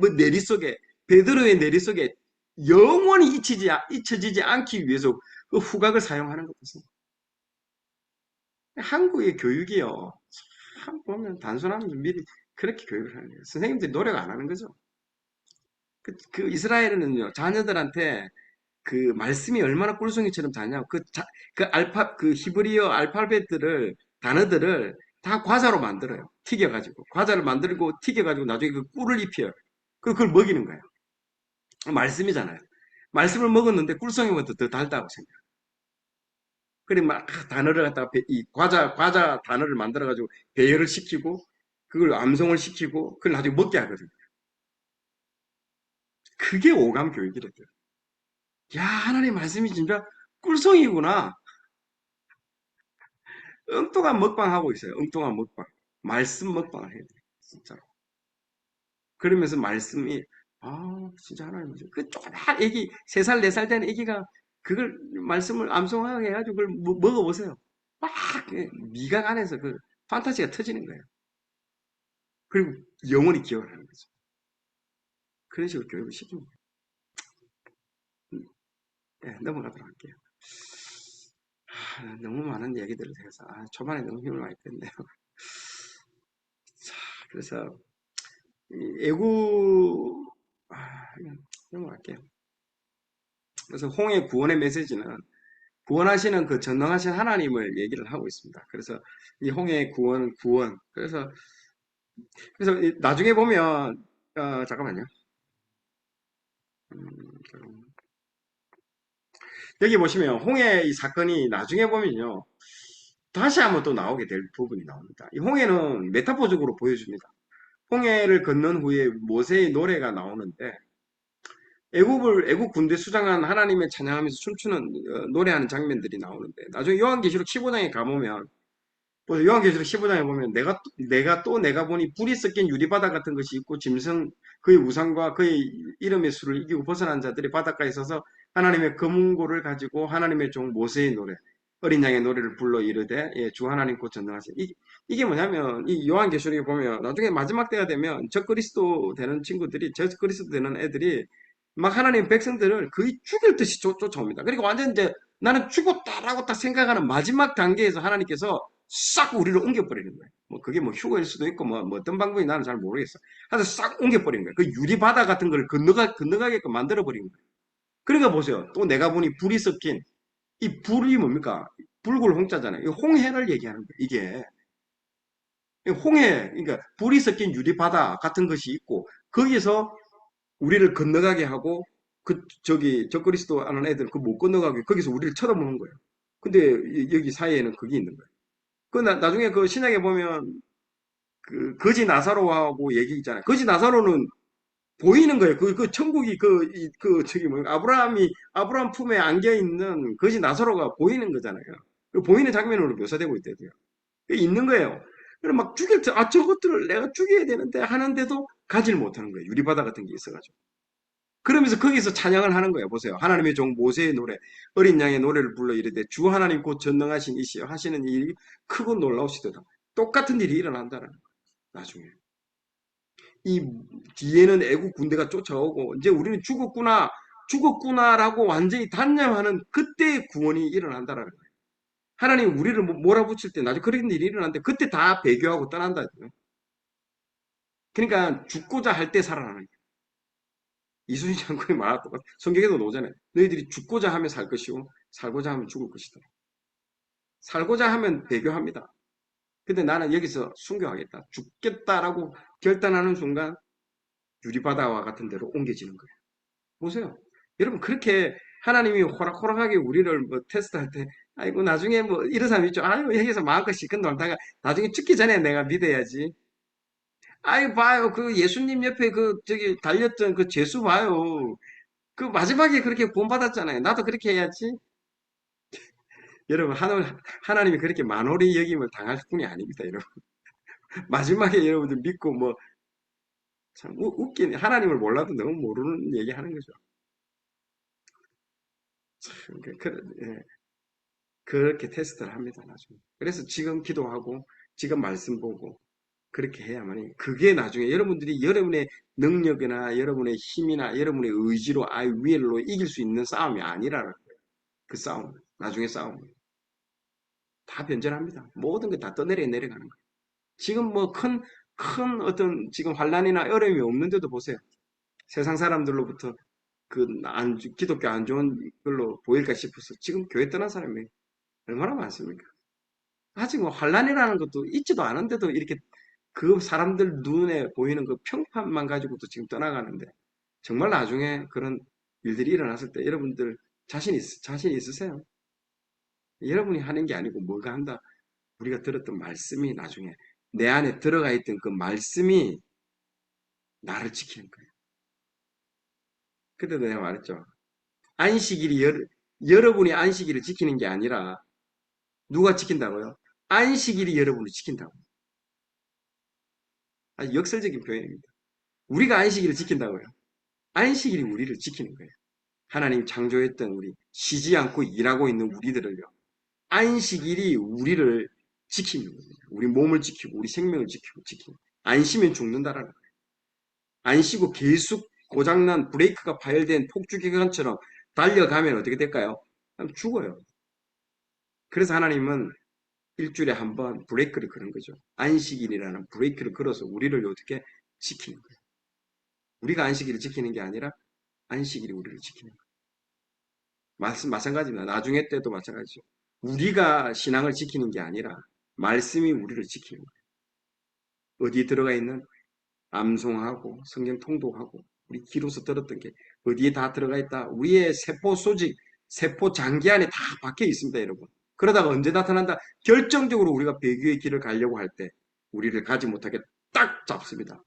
뭐 내리 속에 베드로의 내리 속에 영원히 잊혀지지 않기 위해서 그 후각을 사용하는 것이죠. 한국의 교육이요. 참 보면 단순하면 미리 그렇게 교육을 하는 거예요. 선생님들이 노력 안 하는 거죠. 그 이스라엘은요, 자녀들한테 그 말씀이 얼마나 꿀송이처럼 다냐고 그 히브리어 알파벳들을 단어들을 다 과자로 만들어요. 튀겨가지고 과자를 만들고 튀겨가지고 나중에 그 꿀을 입혀요. 그걸 먹이는 거예요. 말씀이잖아요. 말씀을 먹었는데 꿀송이보다 더 달다고 생각해요. 그래 막 단어를 갖다가 이 과자 단어를 만들어가지고 배열을 시키고 그걸 암송을 시키고 그걸 나중에 먹게 하거든요. 그게 오감 교육이랬대요. 야 하나님 말씀이 진짜 꿀송이구나. 엉뚱한 먹방 하고 있어요. 엉뚱한 먹방. 말씀 먹방을 해야 돼요. 진짜로. 그러면서 말씀이, 진짜 하나님 말씀. 그 조그만 애기, 3살, 4살 된 애기가 그걸, 말씀을 암송하게 해가지고 그걸 먹어보세요. 막, 미각 안에서 그 판타지가 터지는 거예요. 그리고 영원히 기억을 하는 거죠. 그런 식으로 교육을 시킵니다. 네, 넘어가도록 할게요. 너무 많은 얘기들을 해서, 초반에 너무 힘을 많이 뺐네요. 자, 그래서, 애구, 넘어갈게요. 그래서 홍해 구원의 메시지는 구원하시는 그 전능하신 하나님을 얘기를 하고 있습니다. 그래서 이 홍해 구원. 그래서 나중에 보면, 잠깐만요. 음, 여기 보시면 홍해 이 사건이 나중에 보면요. 다시 한번 또 나오게 될 부분이 나옵니다. 이 홍해는 메타포적으로 보여줍니다. 홍해를 건넌 후에 모세의 노래가 나오는데 애국 군대 수장한 하나님의 찬양하면서 춤추는 노래하는 장면들이 나오는데 나중에 요한계시록 15장에 가보면 요한계시록 15장에 보면 내가 보니 불이 섞인 유리바다 같은 것이 있고 짐승 그의 우상과 그의 이름의 수를 이기고 벗어난 자들이 바닷가에 있어서 하나님의 검은고를 가지고 하나님의 종 모세의 노래 어린 양의 노래를 불러 이르되 예, 주 하나님 곧 전능하신 이게 뭐냐면 이 요한계시록에 보면 나중에 마지막 때가 되면 적그리스도 되는 친구들이 적그리스도 되는 애들이 막 하나님 백성들을 거의 죽일 듯이 쫓아옵니다. 그러니까 완전 이제 나는 죽었다라고 딱 생각하는 마지막 단계에서 하나님께서 싹 우리를 옮겨버리는 거예요. 뭐 그게 뭐 휴거일 수도 있고 뭐 어떤 방법이 나는 잘 모르겠어. 하여튼 싹 옮겨버리는 거예요. 그 유리바다 같은 걸 건너가게끔 만들어버리는 거예요. 그러니까 보세요. 또 내가 보니 불이 섞인 이 불이 뭡니까? 불굴 홍자잖아요. 이 홍해를 얘기하는 거예요. 이게 홍해, 그러니까 불이 섞인 유리바다 같은 것이 있고 거기서 우리를 건너가게 하고 저기 적그리스도 하는 애들 그 못 건너가게 거기서 우리를 쳐다보는 거예요. 근데 여기 사이에는 그게 있는 거예요. 나중에 그 신약에 보면 그 거지 나사로하고 얘기 있잖아요. 거지 나사로는 보이는 거예요. 그 천국이 저기 뭐 아브라함 품에 안겨 있는 거지 나사로가 보이는 거잖아요. 그 보이는 장면으로 묘사되고 있대요. 있는 거예요. 그럼 막 저것들을 내가 죽여야 되는데 하는데도 가지를 못하는 거예요. 유리바다 같은 게 있어가지고. 그러면서 거기서 찬양을 하는 거예요. 보세요. 하나님의 종 모세의 노래, 어린 양의 노래를 불러 이르되 주 하나님 곧 전능하신 이시여 하시는 일이 크고 놀라우시도다. 똑같은 일이 일어난다는 거예요. 나중에. 이 뒤에는 애국 군대가 쫓아오고 이제 우리는 죽었구나라고 완전히 단념하는 그때의 구원이 일어난다는 거예요. 하나님 우리를 몰아붙일 때 나중에 그런 일이 일어나는데 그때 다 배교하고 떠난다. 그러니까 죽고자 할 때 살아나는 거예요. 이순신 장군이 말할 것 같아. 성경에도 나오잖아요. 너희들이 죽고자 하면 살 것이고 살고자 하면 죽을 것이다. 살고자 하면 배교합니다. 근데 나는 여기서 순교하겠다. 죽겠다라고 결단하는 순간 유리바다와 같은 데로 옮겨지는 거예요. 보세요. 여러분 그렇게 하나님이 호락호락하게 우리를 뭐 테스트할 때 아이고 나중에 뭐 이런 사람 있죠. 아이고 여기서 마음껏 시큰 놀다가 나중에 죽기 전에 내가 믿어야지. 아이 봐요. 그 예수님 옆에 그 저기 달렸던 그 죄수 봐요. 그 마지막에 그렇게 구원받았잖아요. 나도 그렇게 해야지. 여러분, 하나님이 그렇게 만홀히 여김을 당할 뿐이 아닙니다, 여러분. 마지막에 여러분들 믿고 뭐, 참 웃긴, 하나님을 몰라도 너무 모르는 얘기 하는 거죠. 참, 예, 그렇게 테스트를 합니다, 나중에. 그래서 지금 기도하고, 지금 말씀 보고, 그렇게 해야만이, 그게 나중에 여러분들이 여러분의 능력이나 여러분의 힘이나 여러분의 의지로, 위로 이길 수 있는 싸움이 아니라는 거예요. 그 싸움, 나중에 싸움. 다 변절합니다. 모든 게 다 내려가는 거예요. 지금 뭐 큰 어떤 지금 환란이나 어려움이 없는데도 보세요. 세상 사람들로부터 기독교 안 좋은 걸로 보일까 싶어서 지금 교회 떠난 사람이 얼마나 많습니까? 아직 뭐 환란이라는 것도 있지도 않은데도 이렇게 그 사람들 눈에 보이는 그 평판만 가지고도 지금 떠나가는데 정말 나중에 그런 일들이 일어났을 때 여러분들 자신 있으세요? 여러분이 하는 게 아니고 뭐가 한다. 우리가 들었던 말씀이 나중에 내 안에 들어가 있던 그 말씀이 나를 지키는 거예요. 그때도 내가 말했죠. 안식일이 여러분이 안식일을 지키는 게 아니라 누가 지킨다고요? 안식일이 여러분을 지킨다고. 아주 역설적인 표현입니다. 우리가 안식일을 지킨다고요. 안식일이 우리를 지키는 거예요. 하나님 창조했던 우리 쉬지 않고 일하고 있는 우리들을요. 안식일이 우리를 지키는 거예요. 우리 몸을 지키고 우리 생명을 지키고 안 쉬면 죽는다라는 거예요. 안 쉬고 계속 고장난 브레이크가 파열된 폭주기관처럼 달려가면 어떻게 될까요? 죽어요. 그래서 하나님은 일주일에 한 번 브레이크를 그는 거죠. 안식일이라는 브레이크를 걸어서 우리를 어떻게 지키는 거예요. 우리가 안식일을 지키는 게 아니라 안식일이 우리를 지키는 거예요. 마찬가지입니다. 나중에 때도 마찬가지죠. 우리가 신앙을 지키는 게 아니라 말씀이 우리를 지키는 거예요. 어디에 들어가 있는 암송하고 성경 통독하고 우리 귀로서 들었던 게 어디에 다 들어가 있다. 우리의 세포 조직, 세포 장기 안에 다 박혀 있습니다, 여러분. 그러다가 언제 나타난다? 결정적으로 우리가 배교의 길을 가려고 할 때 우리를 가지 못하게 딱 잡습니다.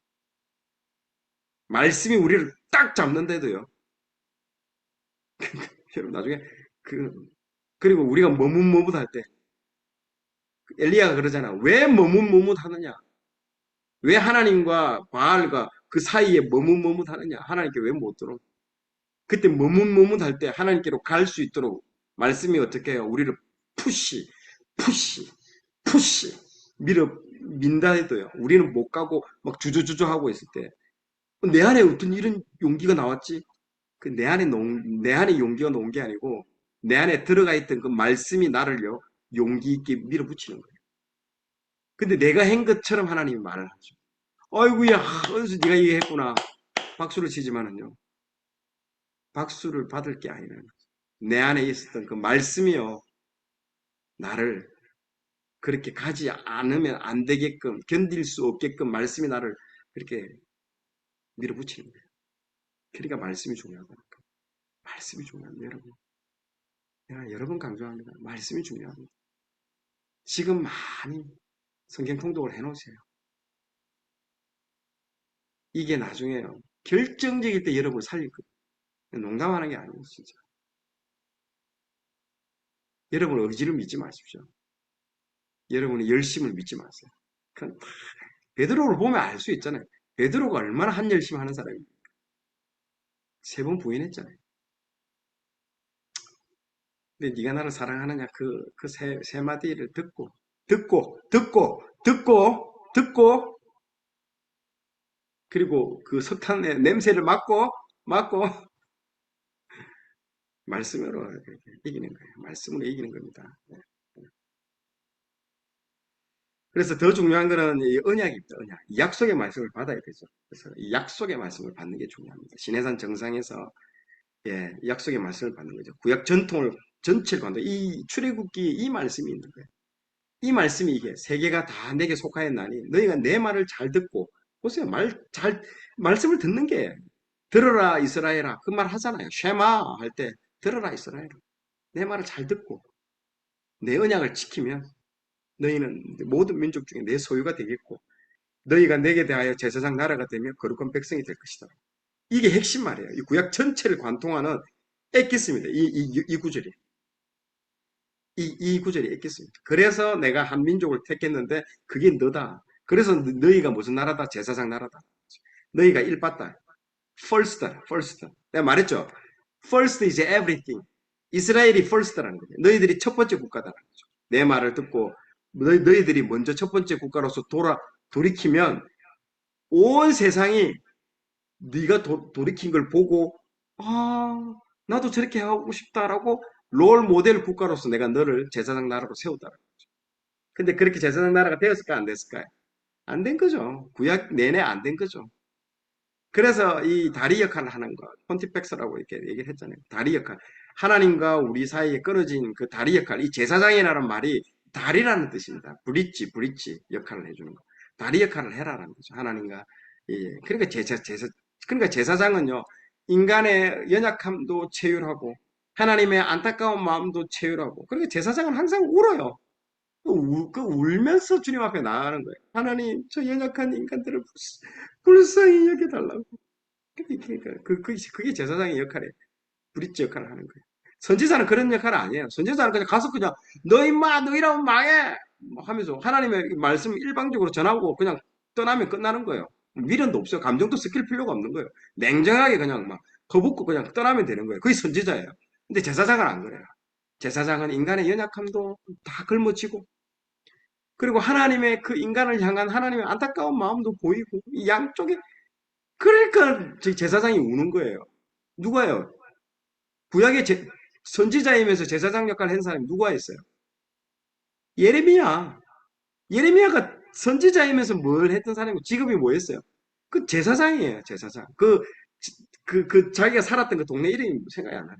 말씀이 우리를 딱 잡는데도요. 여러분 나중에 그 그리고 우리가 머뭇머뭇할 때 엘리야가 그러잖아. 왜 머뭇머뭇하느냐? 왜 하나님과 바알과 그 사이에 머뭇머뭇하느냐? 하나님께 왜 못 들어? 그때 머뭇머뭇할 때 하나님께로 갈 수 있도록 말씀이 어떻게 해요? 우리를 푸시, 푸시, 푸시 민다 해도요. 우리는 못 가고 막 주저주저 하고 있을 때 내 안에 어떤 이런 용기가 나왔지? 내 안에 용기가 놓은 게 아니고 내 안에 들어가 있던 그 말씀이 나를요 용기 있게 밀어붙이는 거예요. 근데 내가 한 것처럼 하나님이 말을 하죠. 아이고야, 은수 네가 얘기했구나. 박수를 치지만은요. 박수를 받을 게 아니라 내 안에 있었던 그 말씀이요. 나를 그렇게 가지 않으면 안 되게끔 견딜 수 없게끔 말씀이 나를 그렇게 밀어붙이는 거예요. 그러니까 말씀이 중요하다는 거예요. 말씀이 중요합니다, 여러분. 내가 여러 번 강조합니다. 말씀이 중요합니다. 지금 많이 성경 통독을 해놓으세요. 이게 나중에요. 결정적일 때 여러분을 살릴 거예요. 농담하는 게 아니에요, 진짜. 여러분 의지를 믿지 마십시오. 여러분의 열심을 믿지 마세요. 그건 베드로를 보면 알 수 있잖아요. 베드로가 얼마나 한 열심히 하는 사람입니까? 3번 부인했잖아요. 근데 네가 나를 사랑하느냐 그 세 마디를 듣고 그리고 그 석탄의 냄새를 맡고 말씀으로 이기는 거예요. 말씀으로 이기는 겁니다. 네. 그래서 더 중요한 거는 이 언약입니다. 언약. 약속의 말씀을 받아야 되죠. 그래서 이 약속의 말씀을 받는 게 중요합니다. 시내산 정상에서 약속의 말씀을 받는 거죠. 구약 전통을 전체를 받는 이 출애굽기에 이 말씀이 있는 거예요. 이 말씀이 이게 세계가 다 내게 속하였나니 너희가 내 말을 잘 듣고 보세요. 말씀을 듣는 게 들어라 이스라엘아 그 말 하잖아요. 쉐마 할 때 들어라 이스라엘아 내 말을 잘 듣고 내 언약을 지키면 너희는 모든 민족 중에 내 소유가 되겠고 너희가 내게 대하여 제사장 나라가 되며 거룩한 백성이 될 것이다. 이게 핵심 말이에요. 이 구약 전체를 관통하는 엑기스입니다. 이 구절이. 이 구절이 엑기스입니다. 그래서 내가 한 민족을 택했는데 그게 너다. 그래서 너희가 무슨 나라다? 제사장 나라다. 너희가 일받다. first다. first. 내가 말했죠. first is everything. 이스라엘이 first라는 거예요. 너희들이 첫 번째 국가다라는 거죠. 내 말을 듣고 너희들이 먼저 첫 번째 국가로서 돌이키면 온 세상이 네가 돌이킨 걸 보고 아 나도 저렇게 하고 싶다라고 롤 모델 국가로서 내가 너를 제사장 나라로 세우다. 근데 그렇게 제사장 나라가 되었을까, 안 됐을까요? 안 된 거죠. 구약 내내 안 된 거죠. 그래서 이 다리 역할을 하는 것, 폰티펙스라고 이렇게 얘기를 했잖아요. 다리 역할. 하나님과 우리 사이에 끊어진 그 다리 역할, 이 제사장이라는 말이 다리라는 뜻입니다. 브릿지 역할을 해주는 거. 다리 역할을 해라라는 거죠. 하나님과. 예. 그러니까 그러니까 제사장은요, 인간의 연약함도 체휼하고, 하나님의 안타까운 마음도 체휼하고, 그러니까 제사장은 항상 울어요. 그 울면서 주님 앞에 나아가는 거예요. 하나님, 저 연약한 인간들을 불쌍히 여겨달라고. 그러니까 그게 제사장의 역할이에요. 브릿지 역할을 하는 거예요. 선지자는 그런 역할 아니에요. 선지자는 그냥 가서 그냥 너 임마 너 이러면 망해 뭐 하면서 하나님의 말씀 일방적으로 전하고 그냥 떠나면 끝나는 거예요. 미련도 없어요. 감정도 섞일 필요가 없는 거예요. 냉정하게 그냥 막 거붓고 그냥 떠나면 되는 거예요. 그게 선지자예요. 근데 제사장은 안 그래요. 제사장은 인간의 연약함도 다 걸머쥐고 그리고 하나님의 그 인간을 향한 하나님의 안타까운 마음도 보이고 이 양쪽에 그러니까 제사장이 우는 거예요. 누가요? 구약의 선지자이면서 제사장 역할을 한 사람이 누가 있어요? 예레미야. 예레미야가 선지자이면서 뭘 했던 사람이고 직업이 뭐였어요? 그 제사장이에요, 제사장. 자기가 살았던 그 동네 이름이 생각이 안 나요.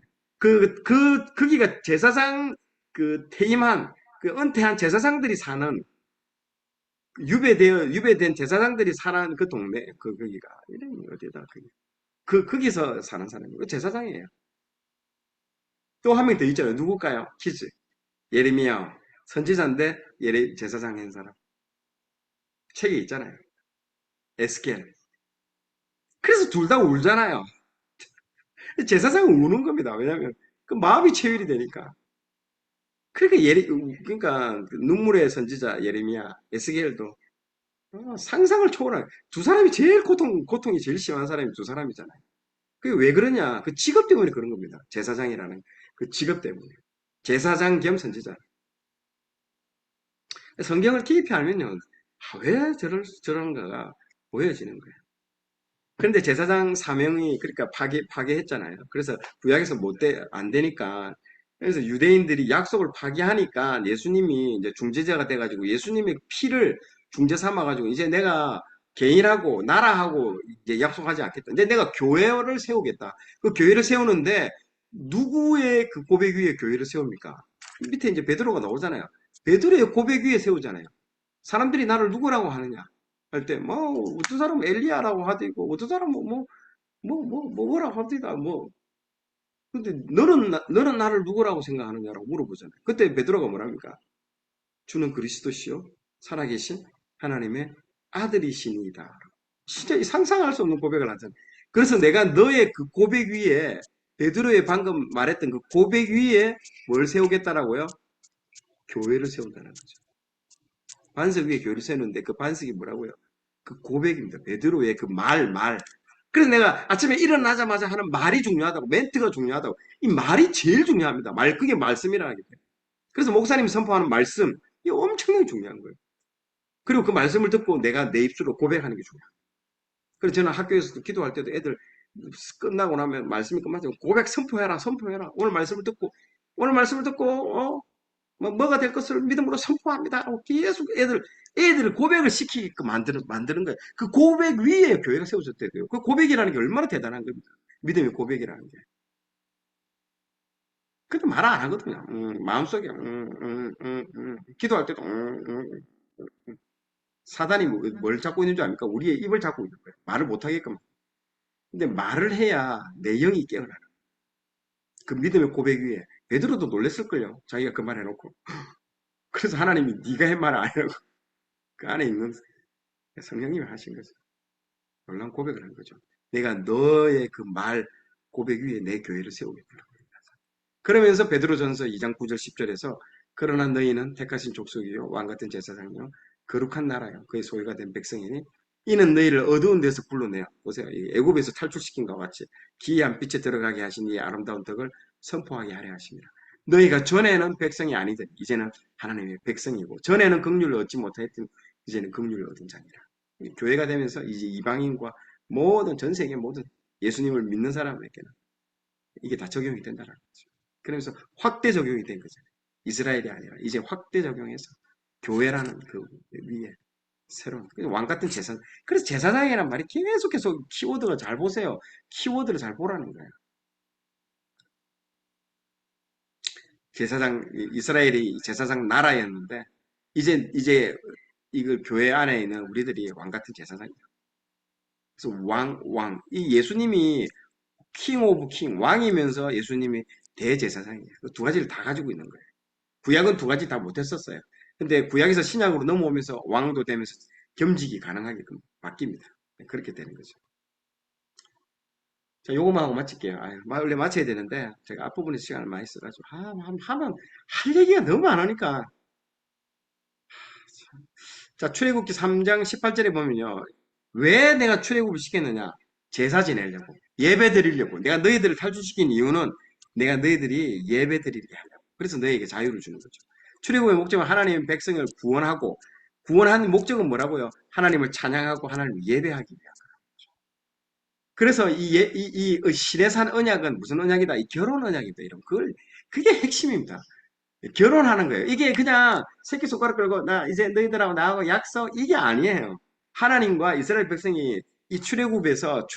거기가 제사장, 퇴임한, 은퇴한 제사장들이 사는, 유배된 제사장들이 사는 그 동네, 거기가, 이름이 어디다, 거기서 사는 사람이고, 제사장이에요. 또 한 명 더 있잖아요. 누굴까요? 퀴즈. 예레미야. 선지자인데 제사장 한 사람. 책에 있잖아요. 에스겔. 그래서 둘 다 울잖아요. 제사장은 우는 겁니다. 왜냐하면 그 마음이 체휼이 되니까. 그러니까 그러니까 그 눈물의 선지자 예레미야, 에스겔도 상상을 초월한 두 사람이 제일 고통이 제일 심한 사람이 두 사람이잖아요. 그게 왜 그러냐? 그 직업 때문에 그런 겁니다. 제사장이라는 그 직업 때문에. 제사장 겸 선지자. 성경을 깊이 알면요. 왜 저런가가 보여지는 거예요. 그런데 제사장 사명이 그러니까 파괴했잖아요. 그래서 구약에서 안 되니까 그래서 유대인들이 약속을 파괴하니까 예수님이 이제 중재자가 돼가지고 예수님의 피를 중재 삼아가지고 이제 내가 개인하고 나라하고 이제 약속하지 않겠다. 이제 내가 교회를 세우겠다. 그 교회를 세우는데 누구의 그 고백 위에 교회를 세웁니까? 밑에 이제 베드로가 나오잖아요. 베드로의 고백 위에 세우잖아요. 사람들이 나를 누구라고 하느냐? 할 때, 어떤 사람은 엘리야라고 하디고, 어떤 사람은 뭐라고 합디다, 근데 너는 나를 누구라고 생각하느냐라고 물어보잖아요. 그때 베드로가 뭐랍니까? 주는 그리스도시요. 살아계신 하나님의 아들이시니이다. 진짜 상상할 수 없는 고백을 하잖아요. 그래서 내가 너의 그 고백 위에, 베드로의 방금 말했던 그 고백 위에 뭘 세우겠다라고요? 교회를 세운다는 거죠. 반석 위에 교회를 세우는데 그 반석이 뭐라고요? 그 고백입니다. 베드로의 그 말. 그래서 내가 아침에 일어나자마자 하는 말이 중요하다고, 멘트가 중요하다고. 이 말이 제일 중요합니다. 그게 말씀이라 하기 때문에. 그래서 목사님이 선포하는 말씀, 이게 엄청나게 중요한 거예요. 그리고 그 말씀을 듣고 내가 내 입술로 고백하는 게 중요해요. 그래서 저는 학교에서도 기도할 때도 애들 끝나고 나면 말씀이 끝나면 고백 선포해라. 오늘 말씀을 듣고, 뭐가 될 것을 믿음으로 선포합니다. 계속 애들을 고백을 시키게끔 만드는 거예요. 그 고백 위에 교회가 세워졌대요. 그 고백이라는 게 얼마나 대단한 겁니다. 믿음의 고백이라는 게. 그래도 말 안 하거든요. 마음속에, 기도할 때도, 사단이 뭘 잡고 있는 줄 압니까? 우리의 입을 잡고 있는 거예요. 말을 못 하게끔. 근데 말을 해야 내 영이 깨어나는 거예요. 그 믿음의 고백 위에. 베드로도 놀랬을걸요. 자기가 그 말 해놓고. 그래서 하나님이 네가 한 말을 아니라고 그 안에 있는 성령님이 하신 거죠. 놀라운 고백을 한 거죠. 내가 너의 그 말 고백 위에 내 교회를 세우겠다. 그러면서 베드로전서 2장 9절 10절에서 그러나 너희는 택하신 족속이요 왕 같은 제사장이요 거룩한 나라요 그의 소유가 된 백성이니 이는 너희를 어두운 데서 불러내어 보세요. 애굽에서 탈출시킨 것과 같이 기이한 빛에 들어가게 하신 이 아름다운 덕을 선포하게 하려 하십니다. 너희가 전에는 백성이 아니든 이제는 하나님의 백성이고 전에는 긍휼을 얻지 못하였던 이제는 긍휼을 얻은 자니라. 교회가 되면서 이제 이방인과 모든 전 세계 모든 예수님을 믿는 사람에게는 이게 다 적용이 된다는 거죠. 그러면서 확대 적용이 된 거죠. 이스라엘이 아니라 이제 확대 적용해서 교회라는 그 위에 새로운 왕 같은 제사장. 그래서 제사장이란 말이 계속해서 키워드가 잘 보세요. 키워드를 잘 보라는 거예요. 제사장 이스라엘이 제사장 나라였는데 이제 이걸 교회 안에 있는 우리들이 왕 같은 제사장이에요. 그래서 이 예수님이 킹 오브 킹, 왕이면서 예수님이 대제사장이에요. 그 두 가지를 다 가지고 있는 거예요. 구약은 두 가지 다 못했었어요. 근데 구약에서 신약으로 넘어오면서 왕도 되면서 겸직이 가능하게끔 바뀝니다. 그렇게 되는 거죠. 자, 요거만 하고 마칠게요. 아유, 원래 마쳐야 되는데, 제가 앞부분에 시간을 많이 써가지고, 하면, 할 얘기가 너무 많으니까. 자, 출애굽기 3장 18절에 보면요. 왜 내가 출애굽을 시켰느냐? 제사 지내려고. 예배 드리려고. 내가 너희들을 탈출시킨 이유는 내가 너희들이 예배 드리게 하려고. 그래서 너희에게 자유를 주는 거죠. 출애굽의 목적은 하나님의 백성을 구원하고, 구원하는 목적은 뭐라고요? 하나님을 찬양하고 하나님을 예배하기 위한 거예요. 그래서 이 시내산 언약은 무슨 언약이다? 이 결혼 언약이다. 이런 그게 핵심입니다. 결혼하는 거예요. 이게 그냥 새끼손가락 끌고 나 이제 너희들하고 나하고 약속 이게 아니에요. 하나님과 이스라엘 백성이 이 출애굽에서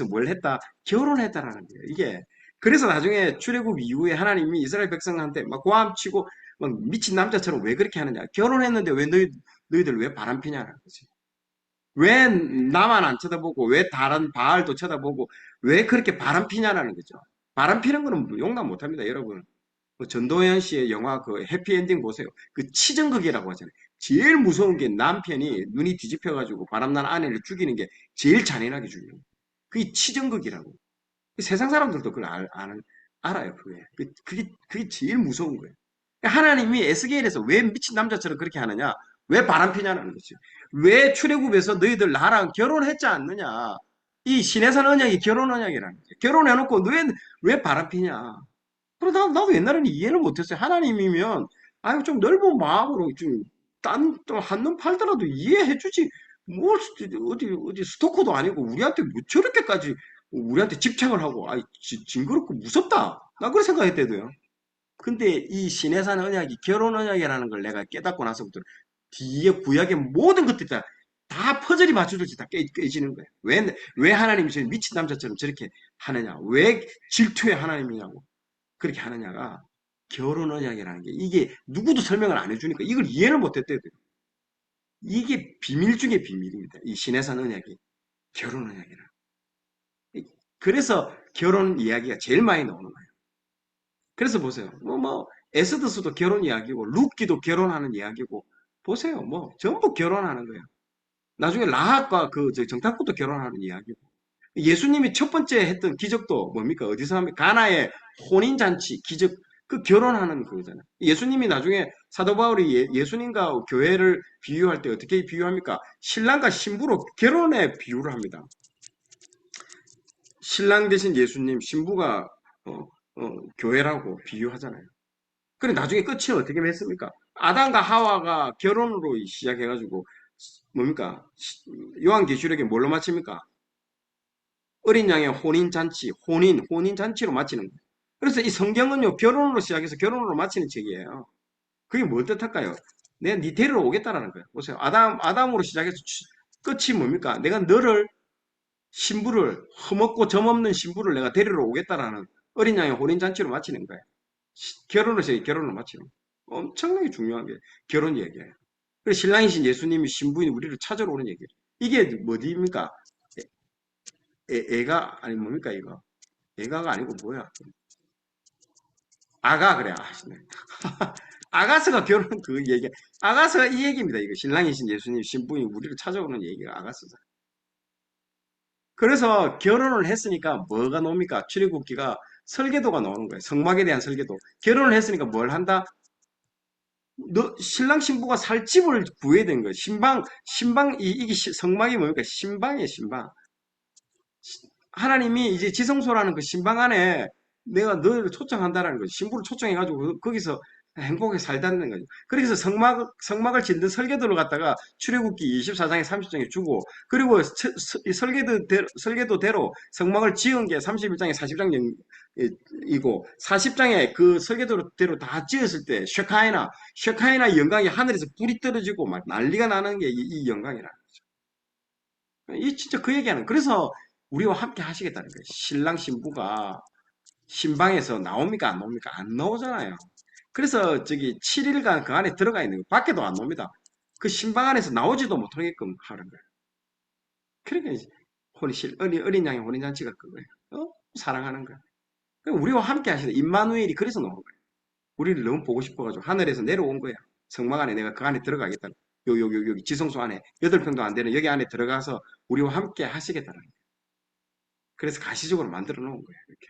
뭘 했다? 결혼했다라는 거예요. 이게 그래서 나중에 출애굽 이후에 하나님이 이스라엘 백성한테 막 고함치고 막 미친 남자처럼 왜 그렇게 하느냐? 결혼했는데 왜 너희들 왜 바람 피냐는 거지. 왜 나만 안 쳐다보고 왜 다른 바알도 쳐다보고 왜 그렇게 바람 피냐라는 거죠. 바람 피는 거는 용납 못 합니다, 여러분. 그 전도연 씨의 영화 그 해피엔딩 보세요. 그 치정극이라고 하잖아요. 제일 무서운 게 남편이 눈이 뒤집혀가지고 바람난 아내를 죽이는 게 제일 잔인하게 죽이는 거예요. 그게 치정극이라고. 세상 사람들도 그걸 알아요, 그게. 그게 제일 무서운 거예요. 하나님이 에스겔에서 왜 미친 남자처럼 그렇게 하느냐? 왜 바람 피냐는 거죠. 왜 출애굽에서 너희들 나랑 결혼했지 않느냐? 이 신해산 언약이 결혼 언약이라는 거죠. 결혼해놓고 왜 바람 피냐? 그래, 나도 옛날에는 이해를 못했어요. 하나님이면, 아유, 좀 넓은 마음으로 좀 한눈 팔더라도 이해해주지. 어디, 스토커도 아니고, 우리한테 뭐 저렇게까지, 우리한테 집착을 하고, 징그럽고 무섭다. 나 그렇게 생각했대도요. 근데 이 신해산 언약이 결혼 언약이라는 걸 내가 깨닫고 나서부터 뒤에 구약의 모든 것들이 다 퍼즐이 맞춰질지 다 깨지는 거예요. 왜 하나님이 저 미친 남자처럼 저렇게 하느냐? 왜 질투의 하나님이냐고. 그렇게 하느냐가 결혼 언약이라는 게 이게 누구도 설명을 안 해주니까 이걸 이해를 못했대요. 이게 비밀 중에 비밀입니다. 이 신해산 언약이 결혼 언약이라. 그래서 결혼 이야기가 제일 많이 나오는 거예요. 그래서 보세요. 에스더스도 결혼 이야기고 룻기도 결혼하는 이야기고 보세요. 전부 결혼하는 거예요. 나중에 라합과 정탐꾼도 결혼하는 이야기고 예수님이 첫 번째 했던 기적도 뭡니까? 어디서 합니까? 가나의 혼인잔치 기적, 그 결혼하는 거잖아요. 예수님이 나중에 사도 바울이 예수님과 교회를 비유할 때 어떻게 비유합니까? 신랑과 신부로 결혼에 비유를 합니다. 신랑 대신 예수님, 신부가 교회라고 비유하잖아요. 그래 나중에 끝이 어떻게 했습니까? 아담과 하와가 결혼으로 시작해가지고 뭡니까? 요한계시록에 뭘로 마칩니까? 어린 양의 혼인잔치, 혼인잔치로 마치는 거예요. 그래서 이 성경은요, 결혼으로 시작해서 결혼으로 마치는 책이에요. 그게 뭘 뜻할까요? 내가 네 데리러 오겠다라는 거예요. 보세요. 아담으로 시작해서 끝이 뭡니까? 내가 너를, 신부를, 흠없고 점없는 신부를 내가 데리러 오겠다라는 어린 양의 혼인잔치로 마치는 거예요. 결혼을 시작해 결혼을 마치는 거예요. 엄청나게 중요한 게 결혼 얘기예요. 그래서 신랑이신 예수님이 신부인 우리를 찾으러 오는 얘기예요. 이게 뭐입니까? 애가 아니 뭡니까 이거? 애가가 아니고 뭐야? 아가 그래. 네. 아가서가 결혼 그 얘기. 아가서가 이 얘기입니다. 이거 신랑이신 예수님 신부인 우리를 찾아오는 얘기가 아가서다. 그래서 결혼을 했으니까 뭐가 나옵니까? 출애굽기가 설계도가 나오는 거예요. 성막에 대한 설계도. 결혼을 했으니까 뭘 한다? 너 신랑 신부가 살 집을 구해야 되는 거예요. 신방 이게 성막이 뭡니까? 신방이에요, 신방. 하나님이 이제 지성소라는 그 신방 안에 내가 너를 초청한다라는 거지. 신부를 초청해가지고 거기서 행복하게 살다는 거죠. 그래서 성막을 짓는 설계도를 갖다가 출애굽기 24장에 30장에 주고, 그리고 이 설계도대로 성막을 지은 게 31장에 40장이고, 40장에 그 설계도대로 다 지었을 때, 쉐카이나 영광이 하늘에서 불이 떨어지고 막 난리가 나는 게 이 영광이라. 이 진짜 그 얘기하는, 그래서 우리와 함께 하시겠다는 거예요. 신랑 신부가 신방에서 나옵니까? 안 나옵니까? 안 나오잖아요. 그래서 저기 7일간 그 안에 들어가 있는 거, 밖에도 안 나옵니다. 그 신방 안에서 나오지도 못하게끔 하는 거예요. 그러니까 이제 어린 양의 혼인잔치가 그거예요. 사랑하는 거예요. 그러니까 우리와 함께 하시는 임마누엘이 그래서 나온 거예요. 우리를 너무 보고 싶어가지고 하늘에서 내려온 거예요. 성막 안에 내가 그 안에 들어가겠다. 여기 지성소 안에 8평도 안 되는 여기 안에 들어가서 우리와 함께 하시겠다는 거예요. 그래서 가시적으로 만들어 놓은 거예요. 이렇게.